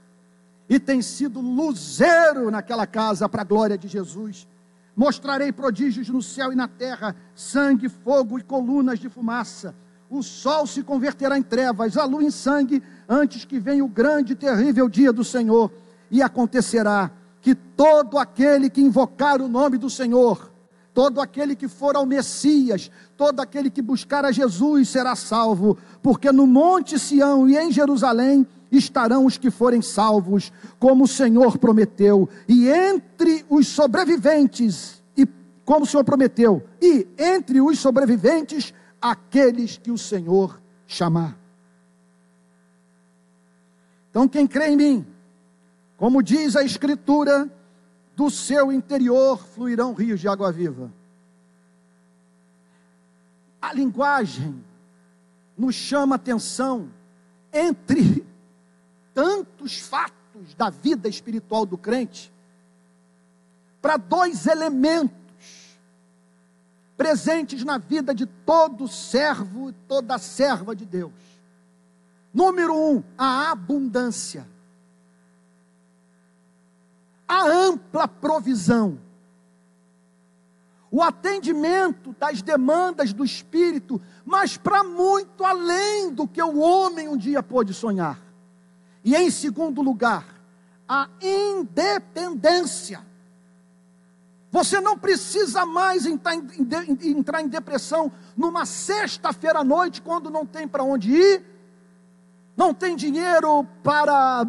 e tem sido luzeiro naquela casa para a glória de Jesus. Mostrarei prodígios no céu e na terra, sangue, fogo e colunas de fumaça. O sol se converterá em trevas, a lua em sangue, antes que venha o grande e terrível dia do Senhor. E acontecerá que todo aquele que invocar o nome do Senhor, todo aquele que for ao Messias, todo aquele que buscar a Jesus será salvo, porque no monte Sião e em Jerusalém estarão os que forem salvos, como o Senhor prometeu, e entre os sobreviventes, e como o Senhor prometeu, e entre os sobreviventes, aqueles que o Senhor chamar. Então quem crê em mim, como diz a Escritura, do seu interior fluirão rios de água viva. A linguagem nos chama atenção, entre tantos fatos da vida espiritual do crente, para dois elementos presentes na vida de todo servo e toda serva de Deus. Número 1, a abundância. ampla provisão, o atendimento das demandas do Espírito, mas para muito além do que o homem um dia pôde sonhar. E em segundo lugar, a independência. Você não precisa mais entrar em depressão numa sexta-feira à noite, quando não tem para onde ir, não tem dinheiro para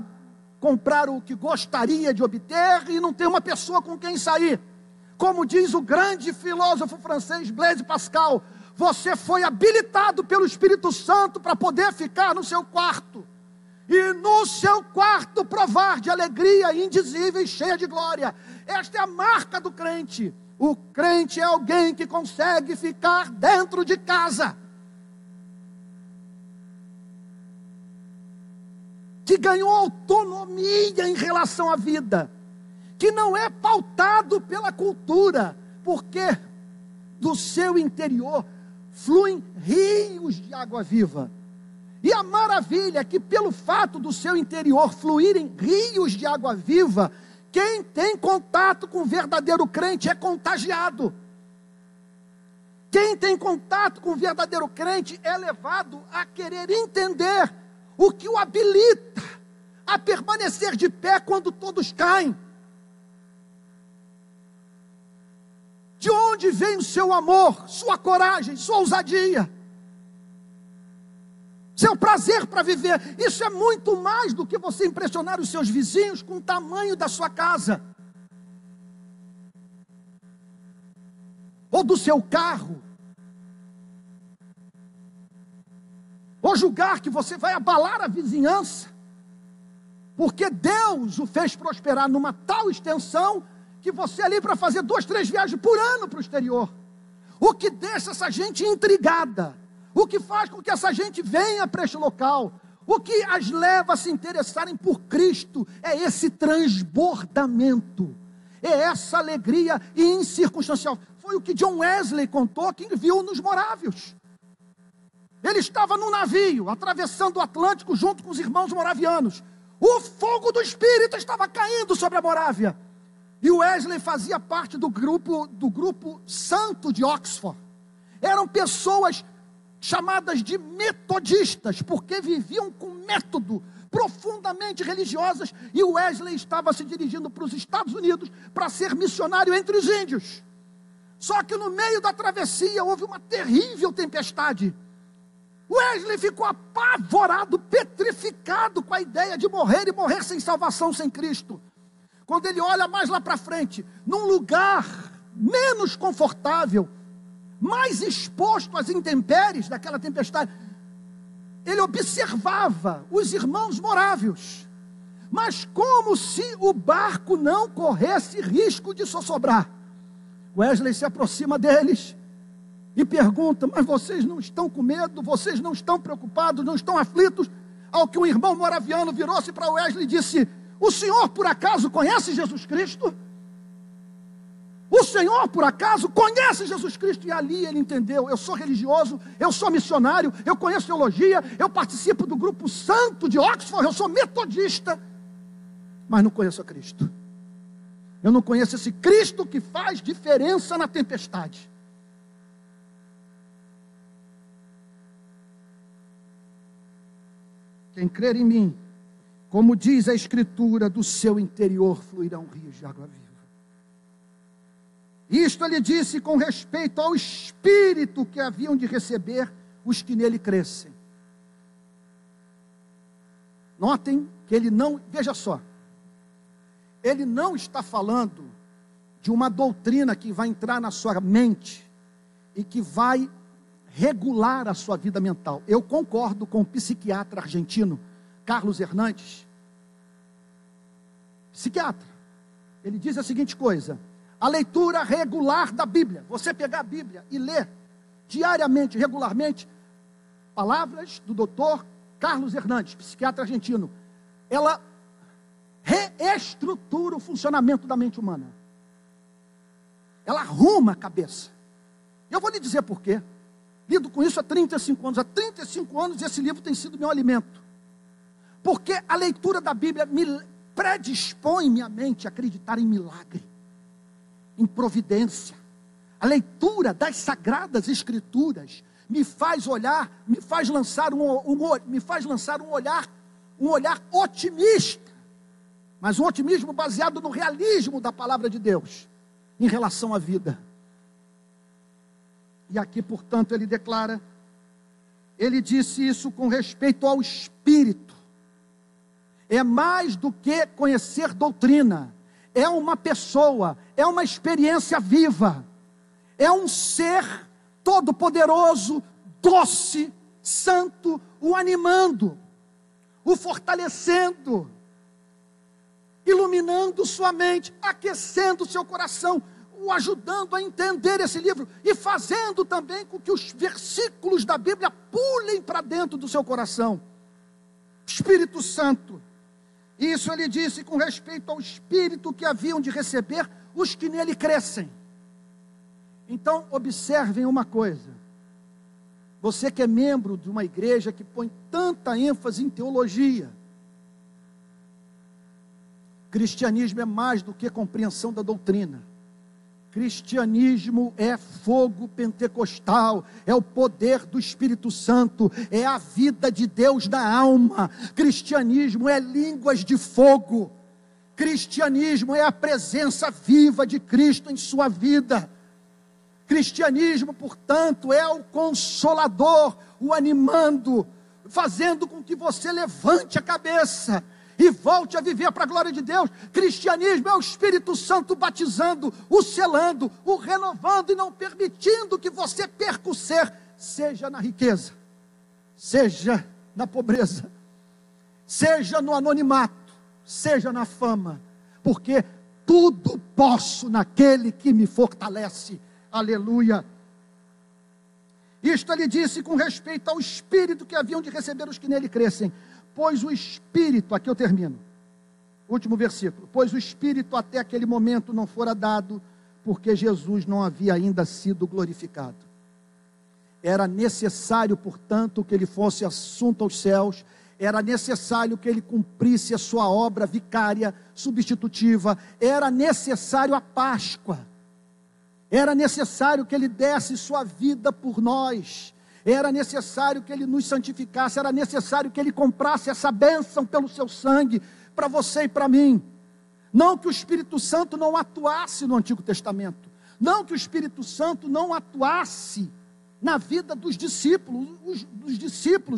comprar o que gostaria de obter, e não tem uma pessoa com quem sair. Como diz o grande filósofo francês Blaise Pascal, você foi habilitado pelo Espírito Santo para poder ficar no seu quarto, e no seu quarto provar de alegria indizível e cheia de glória. Esta é a marca do crente. O crente é alguém que consegue ficar dentro de casa, que ganhou autonomia em relação à vida, que não é pautado pela cultura, porque do seu interior fluem rios de água viva. E a maravilha é que, pelo fato do seu interior fluírem rios de água viva, quem tem contato com o verdadeiro crente é contagiado. Quem tem contato com o verdadeiro crente é levado a querer entender o que o habilita a permanecer de pé quando todos caem. De onde vem o seu amor, sua coragem, sua ousadia, seu prazer para viver? Isso é muito mais do que você impressionar os seus vizinhos com o tamanho da sua casa, ou do seu carro, ou julgar que você vai abalar a vizinhança, porque Deus o fez prosperar numa tal extensão, que você é ali para fazer 2, 3 viagens por ano para o exterior. O que deixa essa gente intrigada, o que faz com que essa gente venha para este local, o que as leva a se interessarem por Cristo, é esse transbordamento, é essa alegria incircunstancial. Foi o que John Wesley contou, que viu nos morávios. Ele estava num navio, atravessando o Atlântico junto com os irmãos moravianos. O fogo do Espírito estava caindo sobre a Morávia. E o Wesley fazia parte do grupo santo de Oxford. Eram pessoas chamadas de metodistas, porque viviam com método, profundamente religiosas. E o Wesley estava se dirigindo para os Estados Unidos para ser missionário entre os índios. Só que no meio da travessia houve uma terrível tempestade. Wesley ficou apavorado, petrificado com a ideia de morrer, e morrer sem salvação, sem Cristo. Quando ele olha mais lá para frente, num lugar menos confortável, mais exposto às intempéries daquela tempestade, ele observava os irmãos morávios, mas como se o barco não corresse risco de sossobrar. Wesley se aproxima deles e pergunta: mas vocês não estão com medo? Vocês não estão preocupados? Não estão aflitos? Ao que um irmão moraviano virou-se para Wesley e disse: o senhor por acaso conhece Jesus Cristo? O senhor por acaso conhece Jesus Cristo? E ali ele entendeu: eu sou religioso, eu sou missionário, eu conheço teologia, eu participo do grupo santo de Oxford, eu sou metodista, mas não conheço a Cristo. Eu não conheço esse Cristo que faz diferença na tempestade. Quem crer em mim, como diz a Escritura, do seu interior fluirão rios de água viva. Isto ele disse com respeito ao Espírito que haviam de receber os que nele crescem. Notem que ele não, veja só, ele não está falando de uma doutrina que vai entrar na sua mente e que vai regular a sua vida mental. Eu concordo com o psiquiatra argentino Carlos Hernandes, psiquiatra. Ele diz a seguinte coisa: a leitura regular da Bíblia, você pegar a Bíblia e ler diariamente, regularmente, palavras do doutor Carlos Hernandes, psiquiatra argentino, ela reestrutura o funcionamento da mente humana. Ela arruma a cabeça. Eu vou lhe dizer por quê. Lido com isso há 35 anos. Há 35 anos esse livro tem sido meu alimento. Porque a leitura da Bíblia me predispõe minha mente a acreditar em milagre, em providência. A leitura das Sagradas Escrituras me faz olhar, me faz lançar um olhar otimista, mas um otimismo baseado no realismo da palavra de Deus em relação à vida. E aqui, portanto, ele declara, ele disse isso com respeito ao Espírito. É mais do que conhecer doutrina, é uma pessoa, é uma experiência viva, é um ser todo-poderoso, doce, santo, o animando, o fortalecendo, iluminando sua mente, aquecendo seu coração, o ajudando a entender esse livro e fazendo também com que os versículos da Bíblia pulem para dentro do seu coração. Espírito Santo. Isso ele disse com respeito ao Espírito que haviam de receber os que nele crescem. Então, observem uma coisa. Você que é membro de uma igreja que põe tanta ênfase em teologia, cristianismo é mais do que compreensão da doutrina. Cristianismo é fogo pentecostal, é o poder do Espírito Santo, é a vida de Deus na alma. Cristianismo é línguas de fogo. Cristianismo é a presença viva de Cristo em sua vida. Cristianismo, portanto, é o consolador, o animando, fazendo com que você levante a cabeça e volte a viver para a glória de Deus. Cristianismo é o Espírito Santo batizando, o selando, o renovando e não permitindo que você perca o ser, seja na riqueza, seja na pobreza, seja no anonimato, seja na fama, porque tudo posso naquele que me fortalece. Aleluia. Isto ele disse com respeito ao Espírito que haviam de receber os que nele crescem. Pois o Espírito, aqui eu termino, último versículo, pois o Espírito até aquele momento não fora dado, porque Jesus não havia ainda sido glorificado. Era necessário, portanto, que ele fosse assunto aos céus, era necessário que ele cumprisse a sua obra vicária, substitutiva, era necessário a Páscoa, era necessário que ele desse sua vida por nós, era necessário que ele nos santificasse, era necessário que ele comprasse essa bênção pelo seu sangue, para você e para mim. Não que o Espírito Santo não atuasse no Antigo Testamento, não que o Espírito Santo não atuasse na vida dos discípulos,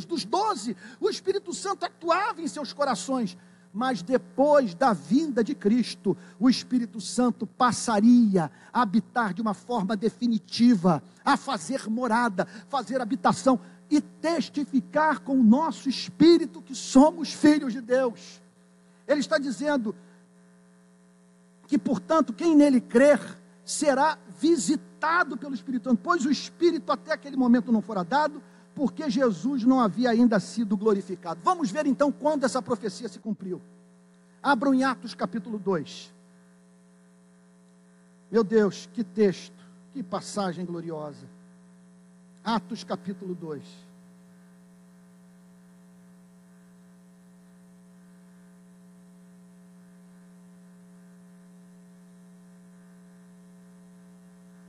dos 12, o Espírito Santo atuava em seus corações, mas depois da vinda de Cristo, o Espírito Santo passaria a habitar de uma forma definitiva, a fazer morada, fazer habitação e testificar com o nosso espírito que somos filhos de Deus. Ele está dizendo que, portanto, quem nele crer será visitado pelo Espírito Santo, pois o Espírito até aquele momento não fora dado, porque Jesus não havia ainda sido glorificado. Vamos ver então quando essa profecia se cumpriu. Abram em Atos capítulo 2. Meu Deus, que texto, que passagem gloriosa. Atos capítulo 2.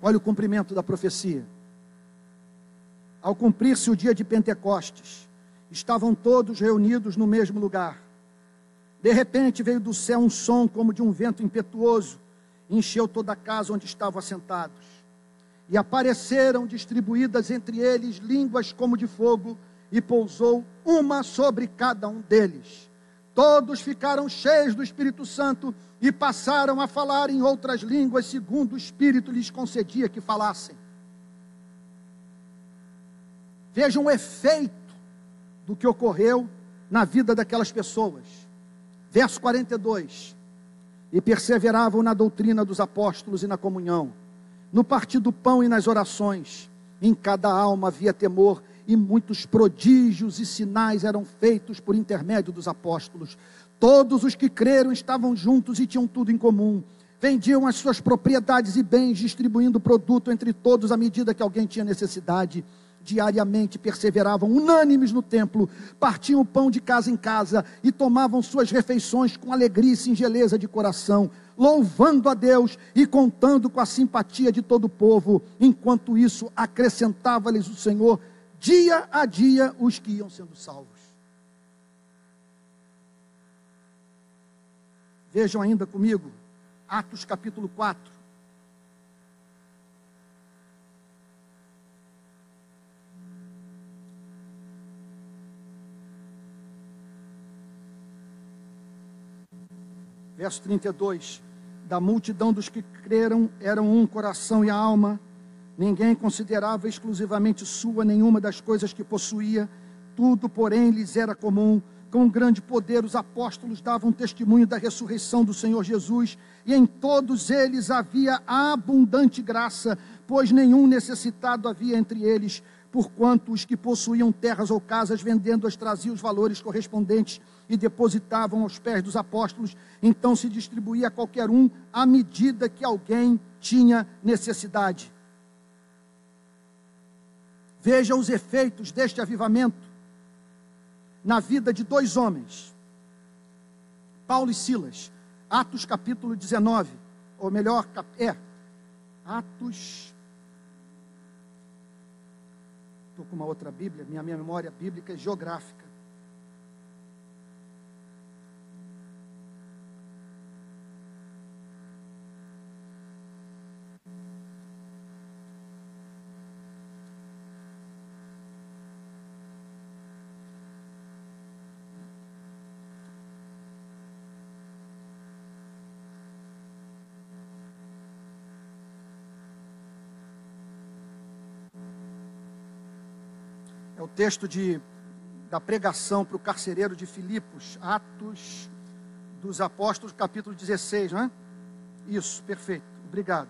Olha o cumprimento da profecia. Ao cumprir-se o dia de Pentecostes, estavam todos reunidos no mesmo lugar. De repente veio do céu um som como de um vento impetuoso, e encheu toda a casa onde estavam assentados. E apareceram distribuídas entre eles línguas como de fogo, e pousou uma sobre cada um deles. Todos ficaram cheios do Espírito Santo e passaram a falar em outras línguas, segundo o Espírito lhes concedia que falassem. Vejam o efeito do que ocorreu na vida daquelas pessoas. Verso 42. E perseveravam na doutrina dos apóstolos e na comunhão, no partir do pão e nas orações. Em cada alma havia temor, e muitos prodígios e sinais eram feitos por intermédio dos apóstolos. Todos os que creram estavam juntos e tinham tudo em comum. Vendiam as suas propriedades e bens, distribuindo o produto entre todos à medida que alguém tinha necessidade. diariamente perseveravam unânimes no templo, partiam o pão de casa em casa e tomavam suas refeições com alegria e singeleza de coração, louvando a Deus e contando com a simpatia de todo o povo. Enquanto isso, acrescentava-lhes o Senhor dia a dia os que iam sendo salvos. Vejam ainda comigo, Atos capítulo 4. Verso 32, da multidão dos que creram, eram um coração e alma, ninguém considerava exclusivamente sua nenhuma das coisas que possuía, tudo, porém, lhes era comum. Com grande poder os apóstolos davam testemunho da ressurreição do Senhor Jesus, e em todos eles havia abundante graça, pois nenhum necessitado havia entre eles, porquanto os que possuíam terras ou casas, vendendo-as, traziam os valores correspondentes e depositavam aos pés dos apóstolos. Então se distribuía a qualquer um à medida que alguém tinha necessidade. Veja os efeitos deste avivamento na vida de dois homens, Paulo e Silas. Atos capítulo 19, ou melhor, Atos... Estou com uma outra Bíblia, minha memória bíblica é geográfica. É o texto da pregação para o carcereiro de Filipos, Atos dos Apóstolos, capítulo 16, não é? Isso, perfeito, obrigado.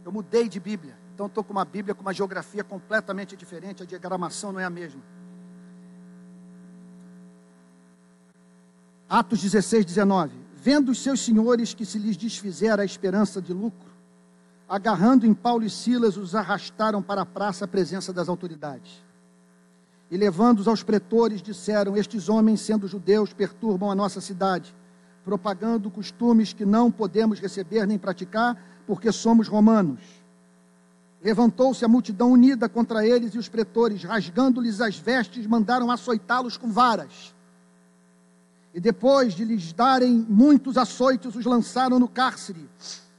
Eu mudei de Bíblia, então estou com uma Bíblia com uma geografia completamente diferente, a diagramação não é a mesma. Atos 16, 19. Vendo os seus senhores que se lhes desfizera a esperança de lucro, agarrando em Paulo e Silas, os arrastaram para a praça à presença das autoridades. E levando-os aos pretores, disseram: estes homens, sendo judeus, perturbam a nossa cidade, propagando costumes que não podemos receber nem praticar, porque somos romanos. Levantou-se a multidão unida contra eles, e os pretores, rasgando-lhes as vestes, mandaram açoitá-los com varas. E depois de lhes darem muitos açoites, os lançaram no cárcere,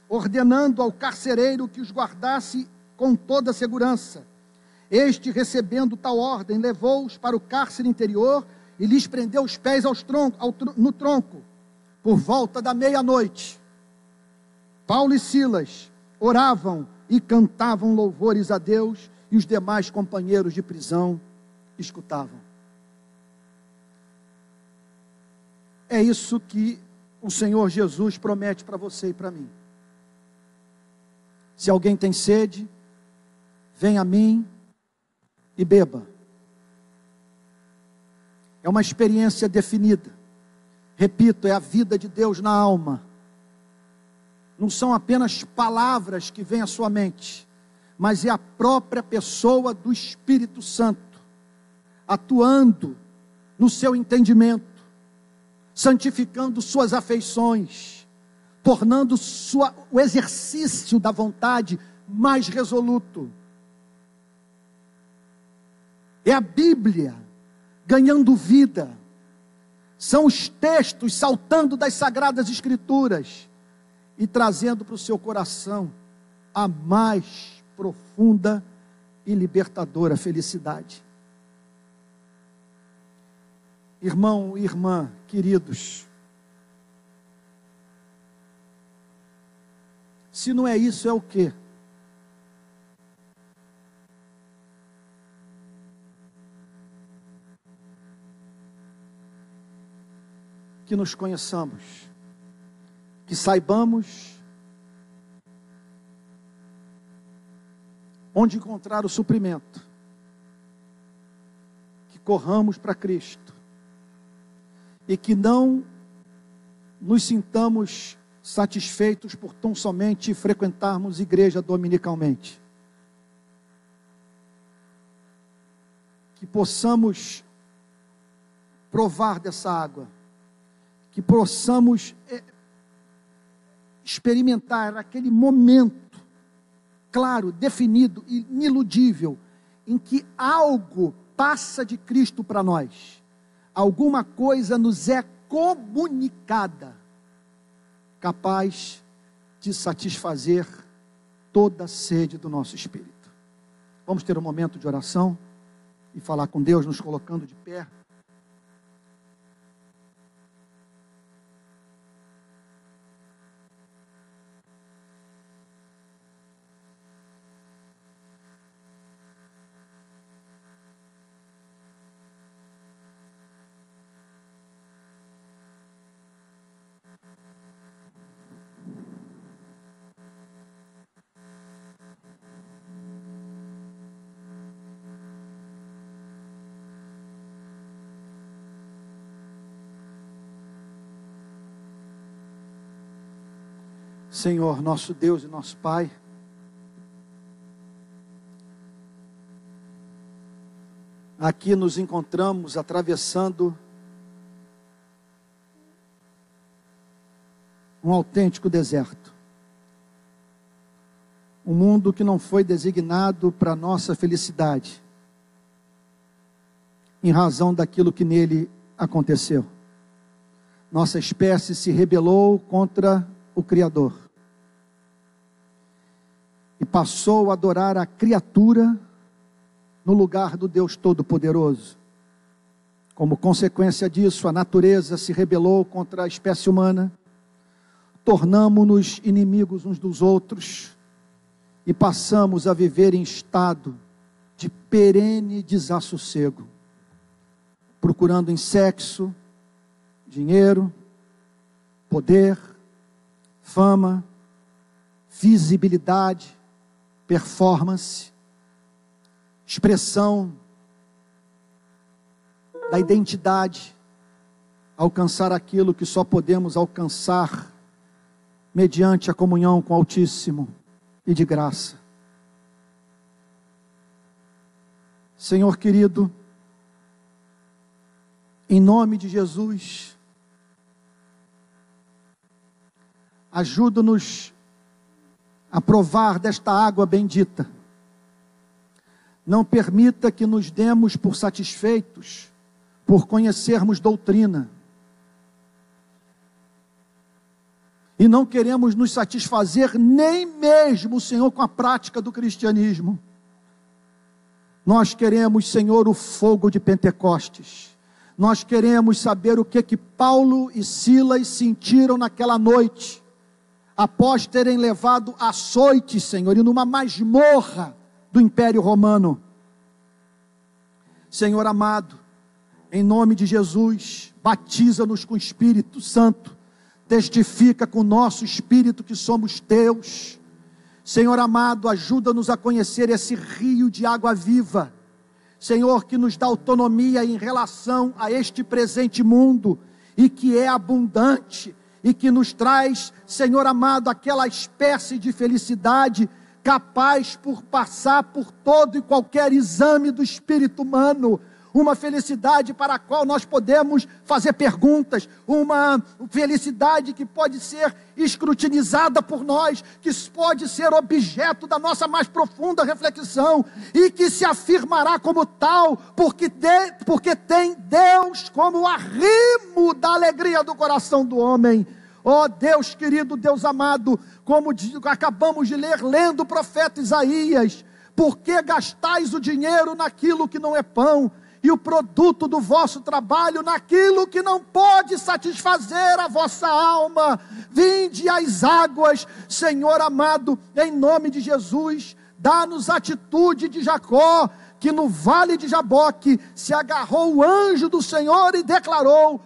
ordenando ao carcereiro que os guardasse com toda a segurança. Este, recebendo tal ordem, levou-os para o cárcere interior e lhes prendeu os pés no tronco. Por volta da meia-noite, Paulo e Silas oravam e cantavam louvores a Deus, e os demais companheiros de prisão escutavam. É isso que o Senhor Jesus promete para você e para mim. Se alguém tem sede, venha a mim e beba. É uma experiência definida. Repito, é a vida de Deus na alma. Não são apenas palavras que vêm à sua mente, mas é a própria pessoa do Espírito Santo, atuando no seu entendimento, santificando suas afeições, tornando o exercício da vontade mais resoluto. É a Bíblia ganhando vida. São os textos saltando das Sagradas Escrituras e trazendo para o seu coração a mais profunda e libertadora felicidade. Irmão e irmã, queridos, se não é isso, é o quê? Que nos conheçamos, que saibamos onde encontrar o suprimento, que corramos para Cristo e que não nos sintamos satisfeitos por tão somente frequentarmos igreja dominicalmente. que possamos provar dessa água, que possamos experimentar aquele momento claro, definido, iniludível, em que algo passa de Cristo para nós, alguma coisa nos é comunicada, capaz de satisfazer toda a sede do nosso espírito. Vamos ter um momento de oração e falar com Deus, nos colocando de pé. Senhor, nosso Deus e nosso Pai, aqui nos encontramos atravessando um autêntico deserto, um mundo que não foi designado para nossa felicidade, em razão daquilo que nele aconteceu. Nossa espécie se rebelou contra o Criador e passou a adorar a criatura no lugar do Deus Todo-Poderoso. Como consequência disso, a natureza se rebelou contra a espécie humana, tornamo-nos inimigos uns dos outros e passamos a viver em estado de perene desassossego, procurando em sexo, dinheiro, poder, fama, visibilidade, performance, expressão da identidade, alcançar aquilo que só podemos alcançar mediante a comunhão com o Altíssimo e de graça. Senhor querido, em nome de Jesus, ajuda-nos a provar desta água bendita. Não permita que nos demos por satisfeitos por conhecermos doutrina. E não queremos nos satisfazer nem mesmo, Senhor, com a prática do cristianismo. Nós queremos, Senhor, o fogo de Pentecostes. Nós queremos saber o que Paulo e Silas sentiram naquela noite, após terem levado açoites, Senhor, e numa masmorra do Império Romano. Senhor amado, em nome de Jesus, batiza-nos com o Espírito Santo, testifica com o nosso espírito que somos teus. Senhor amado, ajuda-nos a conhecer esse rio de água viva, Senhor, que nos dá autonomia em relação a este presente mundo, e que é abundante, e que nos traz, Senhor amado, aquela espécie de felicidade capaz por passar por todo e qualquer exame do espírito humano, uma felicidade para a qual nós podemos fazer perguntas, uma felicidade que pode ser escrutinizada por nós, que pode ser objeto da nossa mais profunda reflexão, e que se afirmará como tal, porque tem Deus como arrimo da alegria do coração do homem. Ó Deus querido, Deus amado, como acabamos de ler, lendo o profeta Isaías, por que gastais o dinheiro naquilo que não é pão, e o produto do vosso trabalho naquilo que não pode satisfazer a vossa alma? Vinde às águas, Senhor amado, em nome de Jesus. Dá-nos a atitude de Jacó, que no vale de Jaboque se agarrou o anjo do Senhor e declarou: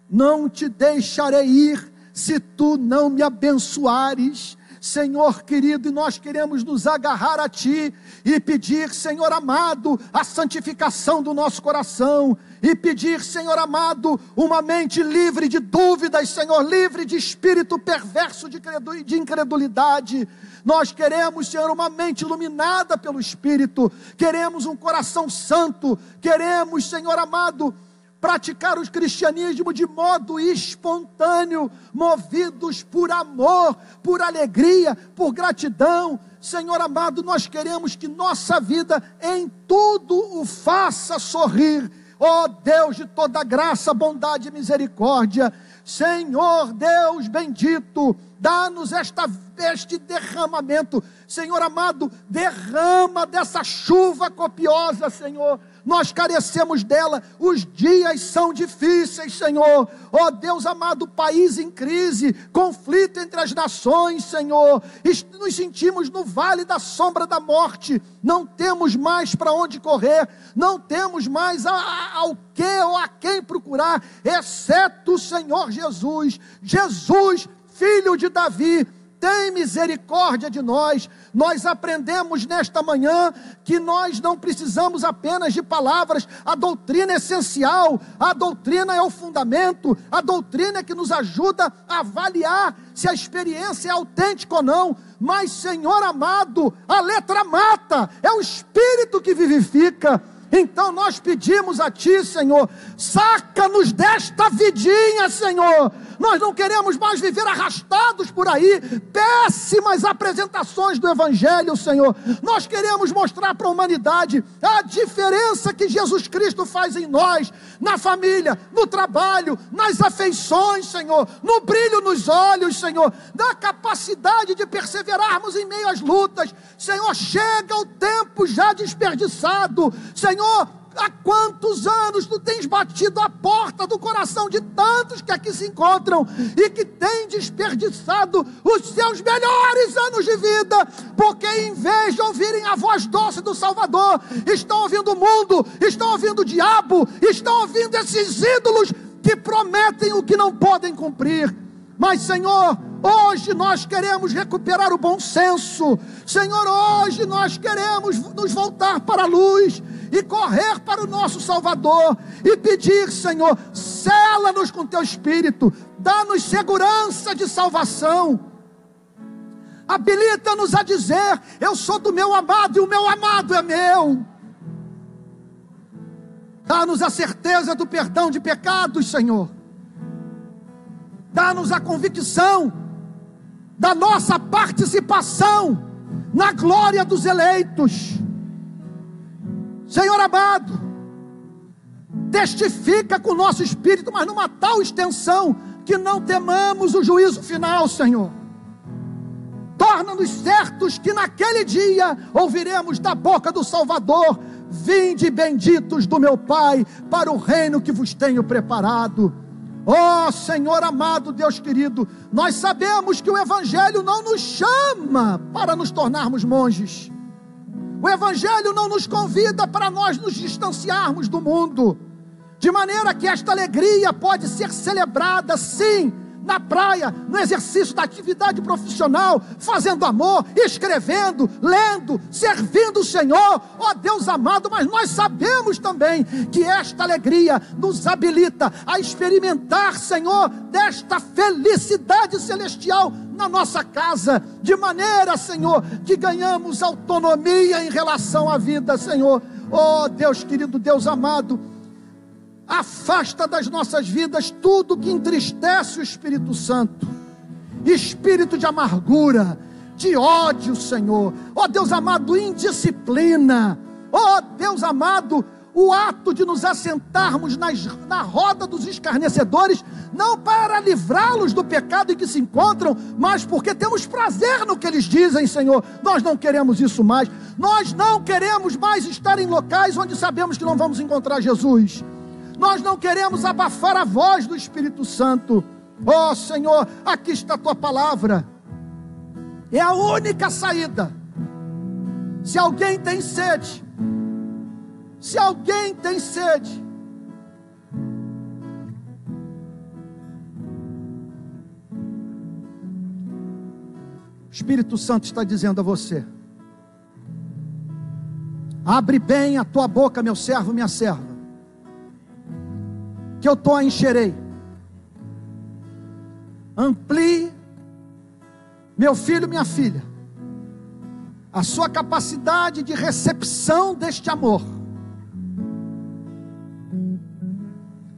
não te deixarei ir se tu não me abençoares. Senhor querido, e nós queremos nos agarrar a Ti e pedir, Senhor amado, a santificação do nosso coração, e pedir, Senhor amado, uma mente livre de dúvidas, Senhor, livre de espírito perverso de incredulidade. Nós queremos, Senhor, uma mente iluminada pelo Espírito, queremos um coração santo, queremos, Senhor amado, praticar o cristianismo de modo espontâneo, movidos por amor, por alegria, por gratidão. Senhor amado, nós queremos que nossa vida em tudo o faça sorrir. Ó Deus de toda graça, bondade e misericórdia, Senhor Deus bendito, dá-nos este derramamento. Senhor amado, derrama dessa chuva copiosa, Senhor. Nós carecemos dela, os dias são difíceis, Senhor. Ó Deus amado, país em crise, conflito entre as nações, Senhor. Nos sentimos no vale da sombra da morte, não temos mais para onde correr, não temos mais ao que ou a quem procurar, exceto o Senhor Jesus. Jesus, Filho de Davi, tem misericórdia de nós. Nós aprendemos nesta manhã que nós não precisamos apenas de palavras. A doutrina é essencial, a doutrina é o fundamento, a doutrina é que nos ajuda a avaliar se a experiência é autêntica ou não. Mas, Senhor amado, a letra mata, é o Espírito que vivifica. Então nós pedimos a Ti, Senhor, saca-nos desta vidinha, Senhor. Nós não queremos mais viver arrastados por aí, péssimas apresentações do Evangelho, Senhor. Nós queremos mostrar para a humanidade a diferença que Jesus Cristo faz em nós, na família, no trabalho, nas afeições, Senhor, no brilho nos olhos, Senhor, da capacidade de perseverarmos em meio às lutas. Senhor, chega o tempo já desperdiçado, Senhor. Há quantos anos Tu tens batido a porta do coração de tantos que aqui se encontram e que têm desperdiçado os seus melhores anos de vida, porque em vez de ouvirem a voz doce do Salvador, estão ouvindo o mundo, estão ouvindo o diabo, estão ouvindo esses ídolos que prometem o que não podem cumprir. Mas, Senhor, hoje nós queremos recuperar o bom senso. Senhor, hoje nós queremos nos voltar para a luz e correr para o nosso Salvador e pedir, Senhor, sela-nos com Teu Espírito, dá-nos segurança de salvação, habilita-nos a dizer: eu sou do meu amado e o meu amado é meu. Dá-nos a certeza do perdão de pecados, Senhor. Dá-nos a convicção da nossa participação na glória dos eleitos. Senhor amado, testifica com o nosso espírito, mas numa tal extensão que não temamos o juízo final, Senhor. Torna-nos certos que naquele dia ouviremos da boca do Salvador: vinde benditos do meu Pai para o reino que vos tenho preparado. Ó Senhor amado, Deus querido, nós sabemos que o Evangelho não nos chama para nos tornarmos monges. O Evangelho não nos convida para nós nos distanciarmos do mundo, de maneira que esta alegria pode ser celebrada, sim, na praia, no exercício da atividade profissional, fazendo amor, escrevendo, lendo, servindo o Senhor, ó Deus amado. Mas nós sabemos também que esta alegria nos habilita a experimentar, Senhor, desta felicidade celestial na nossa casa, de maneira, Senhor, que ganhamos autonomia em relação à vida, Senhor. Ó Deus querido, Deus amado, afasta das nossas vidas tudo que entristece o Espírito Santo, espírito de amargura, de ódio, Senhor. Ó Deus amado, indisciplina. Ó Deus amado, o ato de nos assentarmos na roda dos escarnecedores, não para livrá-los do pecado em que se encontram, mas porque temos prazer no que eles dizem, Senhor. Nós não queremos isso mais. Nós não queremos mais estar em locais onde sabemos que não vamos encontrar Jesus. Nós não queremos abafar a voz do Espírito Santo. Ó Senhor, aqui está a Tua palavra, é a única saída. Se alguém tem sede, se alguém tem sede, Espírito Santo está dizendo a você: abre bem a tua boca, meu servo, minha serva, que eu a encherei. Amplie, meu filho, minha filha, a sua capacidade de recepção deste amor,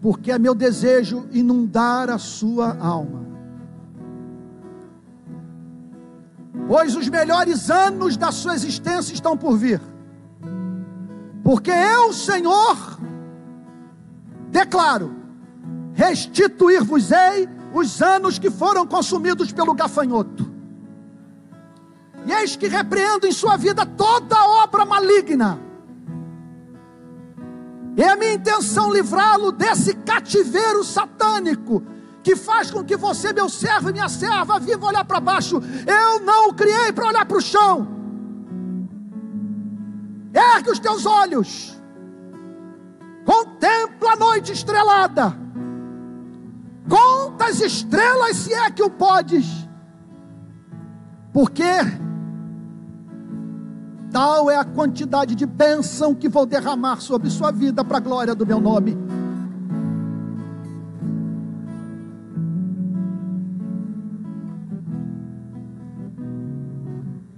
porque é meu desejo inundar a sua alma. Pois os melhores anos da sua existência estão por vir, porque eu, Senhor, declaro: restituir-vos-ei os anos que foram consumidos pelo gafanhoto. E eis que repreendo em sua vida toda obra maligna. É a minha intenção livrá-lo desse cativeiro satânico, que faz com que você, meu servo e minha serva, viva olhar para baixo. Eu não o criei para olhar para o chão. Ergue os teus olhos, contempla a noite estrelada, conta as estrelas, se é que o podes, porque tal é a quantidade de bênção que vou derramar sobre sua vida, para a glória do meu nome.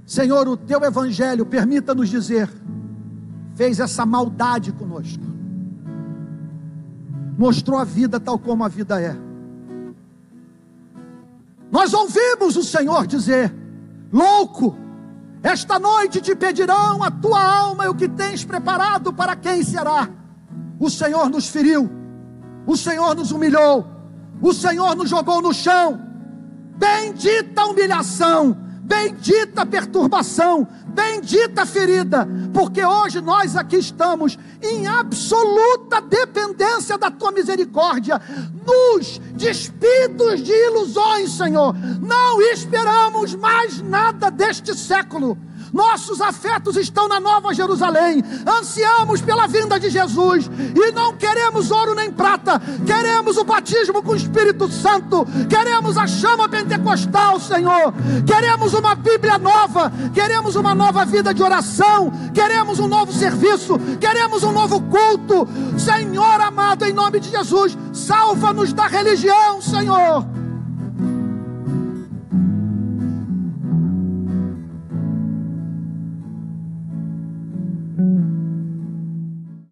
Senhor, o teu evangelho, permita-nos dizer, fez essa maldade conosco, mostrou a vida tal como a vida é. Nós ouvimos o Senhor dizer: louco, esta noite te pedirão a tua alma e o que tens preparado para quem será. O Senhor nos feriu, o Senhor nos humilhou, o Senhor nos jogou no chão. Bendita humilhação, bendita perturbação, bendita ferida, porque hoje nós aqui estamos em absoluta dependência da tua misericórdia, nos despidos de ilusões, Senhor. Não esperamos mais nada deste século. Nossos afetos estão na Nova Jerusalém, ansiamos pela vinda de Jesus, e não queremos ouro nem prata, queremos o batismo com o Espírito Santo, queremos a chama pentecostal, Senhor, queremos uma Bíblia nova, queremos uma nova vida de oração, queremos um novo serviço, queremos um novo culto. Senhor amado, em nome de Jesus, salva-nos da religião, Senhor.